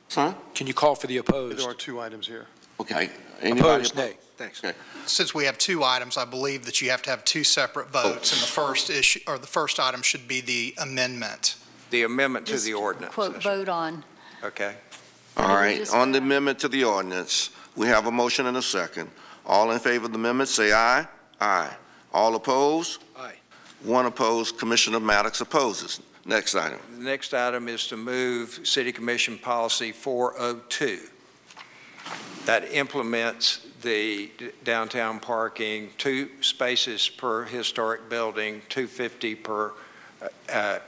Sorry?
Can you call for the opposed?
There are two items here.
Okay. Anybody
Opposed, nay.
Thanks. Okay.
Since we have two items, I believe that you have to have two separate votes, and the first issue, or the first item should be the amendment.
The amendment to
Just
the ordinance.
Quote, vote on.
Okay.
All right. On the amendment to the ordinance, we have a motion and a second. All in favor of the amendment, say aye. Aye. All opposed?
Aye.
One opposed. Commissioner Maddox opposes. Next item.
The next item is to move City Commission Policy 402. That implements the downtown parking, 2 spaces per historic building, $250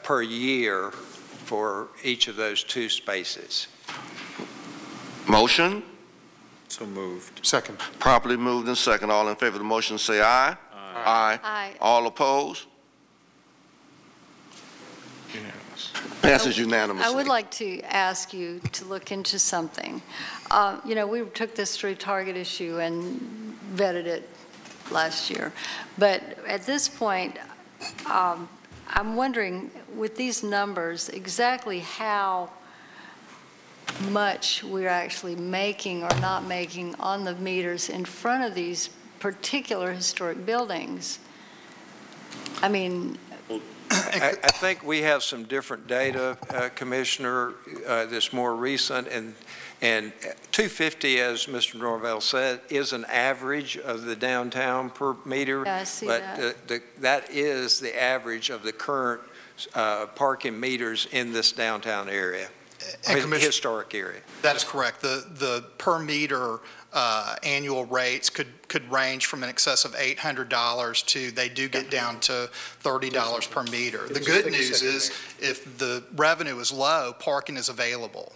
per year for each of those 2 spaces.
Motion?
So moved.
Second.
Properly moved and second. All in favor of the motion, say aye. Aye.
Aye.
All opposed?
Unanimous.
Passes unanimously.
I would like to ask you to look into something. You know, we took this through Target Issue and vetted it last year. But at this point, I'm wondering, with these numbers, exactly how much we're actually making or not making on the meters in front of these particular historic buildings. I mean,
I think we have some different data, Commissioner, that's more recent, and 250, as Mr. Norvell said, is an average of the downtown per meter.
Yeah, I see
but that is the average of the current parking meters in this downtown area, historic area.
That is correct. The per meter annual rates could range from in excess of $800 to, they do get down to $30 per meter. The good news is if the revenue is low, parking is available.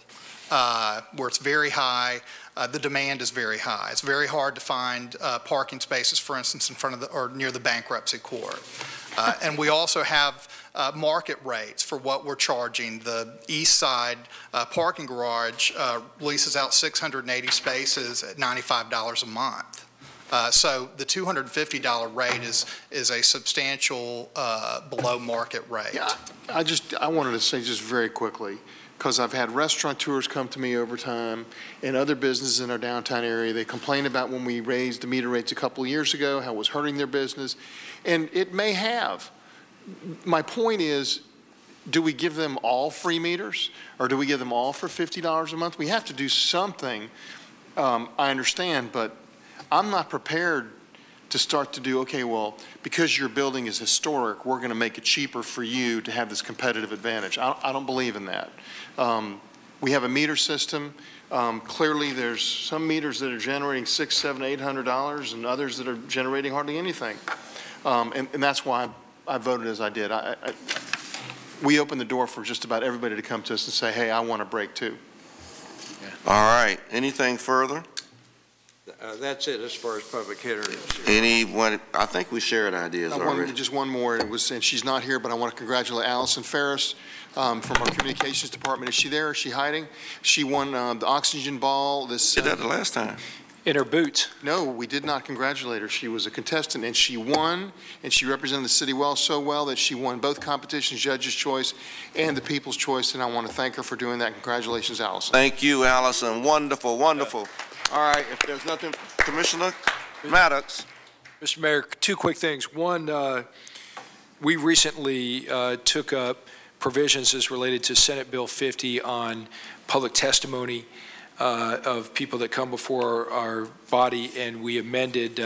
Where it's very high, the demand is very high. It's very hard to find parking spaces, for instance, in front of or near the bankruptcy court. And we also have market rates for what we're charging. The east side parking garage leases out 680 spaces at $95 a month. So the $250 rate is a substantial below market rate.
Yeah, I wanted to say just very quickly, because I've had restaurateurs come to me over time and other businesses in our downtown area. They complain about when we raised the meter rates a couple of years ago, how it was hurting their business, and it may have. My point is, do we give them all free meters, or do we give them all for $50 a month? We have to do something. I understand, but I'm not prepared to start to do, okay, well, because your building is historic, we're going to make it cheaper for you to have this competitive advantage. I don't believe in that. We have a meter system. Clearly, there's some meters that are generating $600, $700, $800, and others that are generating hardly anything. And that's why I voted as I did. We opened the door for just about everybody to come to us and say, hey, I want a break too.
Yeah. All right. Anything further?
That's it as far as public hearings.
Anyone? I think we shared ideas already.
Just one more. And she's not here, but I want to congratulate Allison Ferris from our communications department. Is she there? Is she hiding? She won the oxygen ball. Did
that the last time?
In her boots.
No, we did not congratulate her. She was a contestant, and she won, and she represented the city so well that she won both competitions, Judge's Choice and the People's Choice, and I want to thank her for doing that. Congratulations, Allison.
Thank you, Allison. Wonderful, wonderful. All right, if there's nothing, Commissioner Maddox.
Mr. Mayor, two quick things. One, we recently took up provisions as related to Senate Bill 50 on public testimony of people that come before our body, and we amended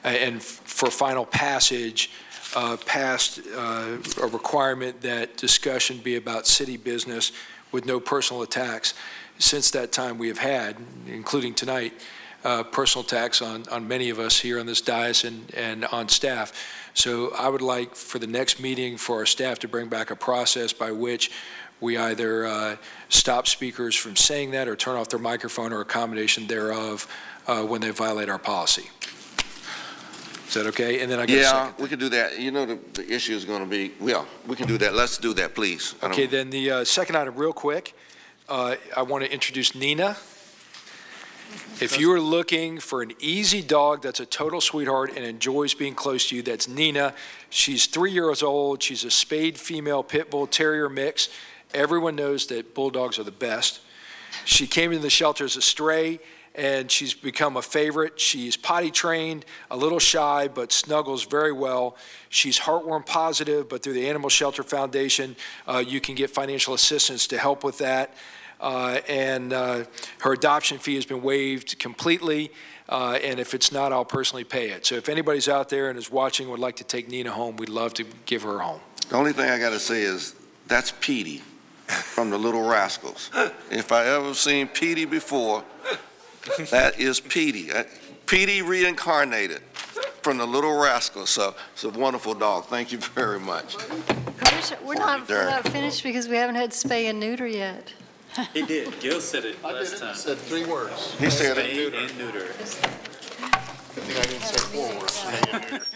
and for final passage passed a requirement that discussion be about city business with no personal attacks. Since that time, we have had, including tonight, personal attacks on many of us here on this dais and on staff. So I would like for the next meeting for our staff to bring back a process by which we either stop speakers from saying that or turn off their microphone or a combination thereof when they violate our policy. Is that okay? And then I get a second.
We can do that. You know, the issue is going to be, well, we can do that. Let's do that, please.
Okay, then the second item real quick. I want to introduce Nina. If you are looking for an easy dog that's a total sweetheart and enjoys being close to you, that's Nina. She's 3 years old. She's a spayed female pit bull terrier mix. Everyone knows that bulldogs are the best. She came into the shelter as a stray, and she's become a favorite. She's potty trained, a little shy, but snuggles very well. She's heartworm positive, but through the Animal Shelter Foundation, you can get financial assistance to help with that. Her adoption fee has been waived completely, and if it's not, I'll personally pay it. So if anybody's out there and is watching and would like to take Nina home, we'd love to give her home.
The only thing I got to say is that's Petey from the Little Rascals. If I ever seen Petey before, that is Petey. Petey reincarnated from the Little Rascals. So it's a wonderful dog. Thank you very much.
Commissioner, we're not finished because we haven't had spay and neuter yet.
He did. Gil said it last time.
He said 3 words.
He said
spay and neuter.
I think I didn't say 4 words.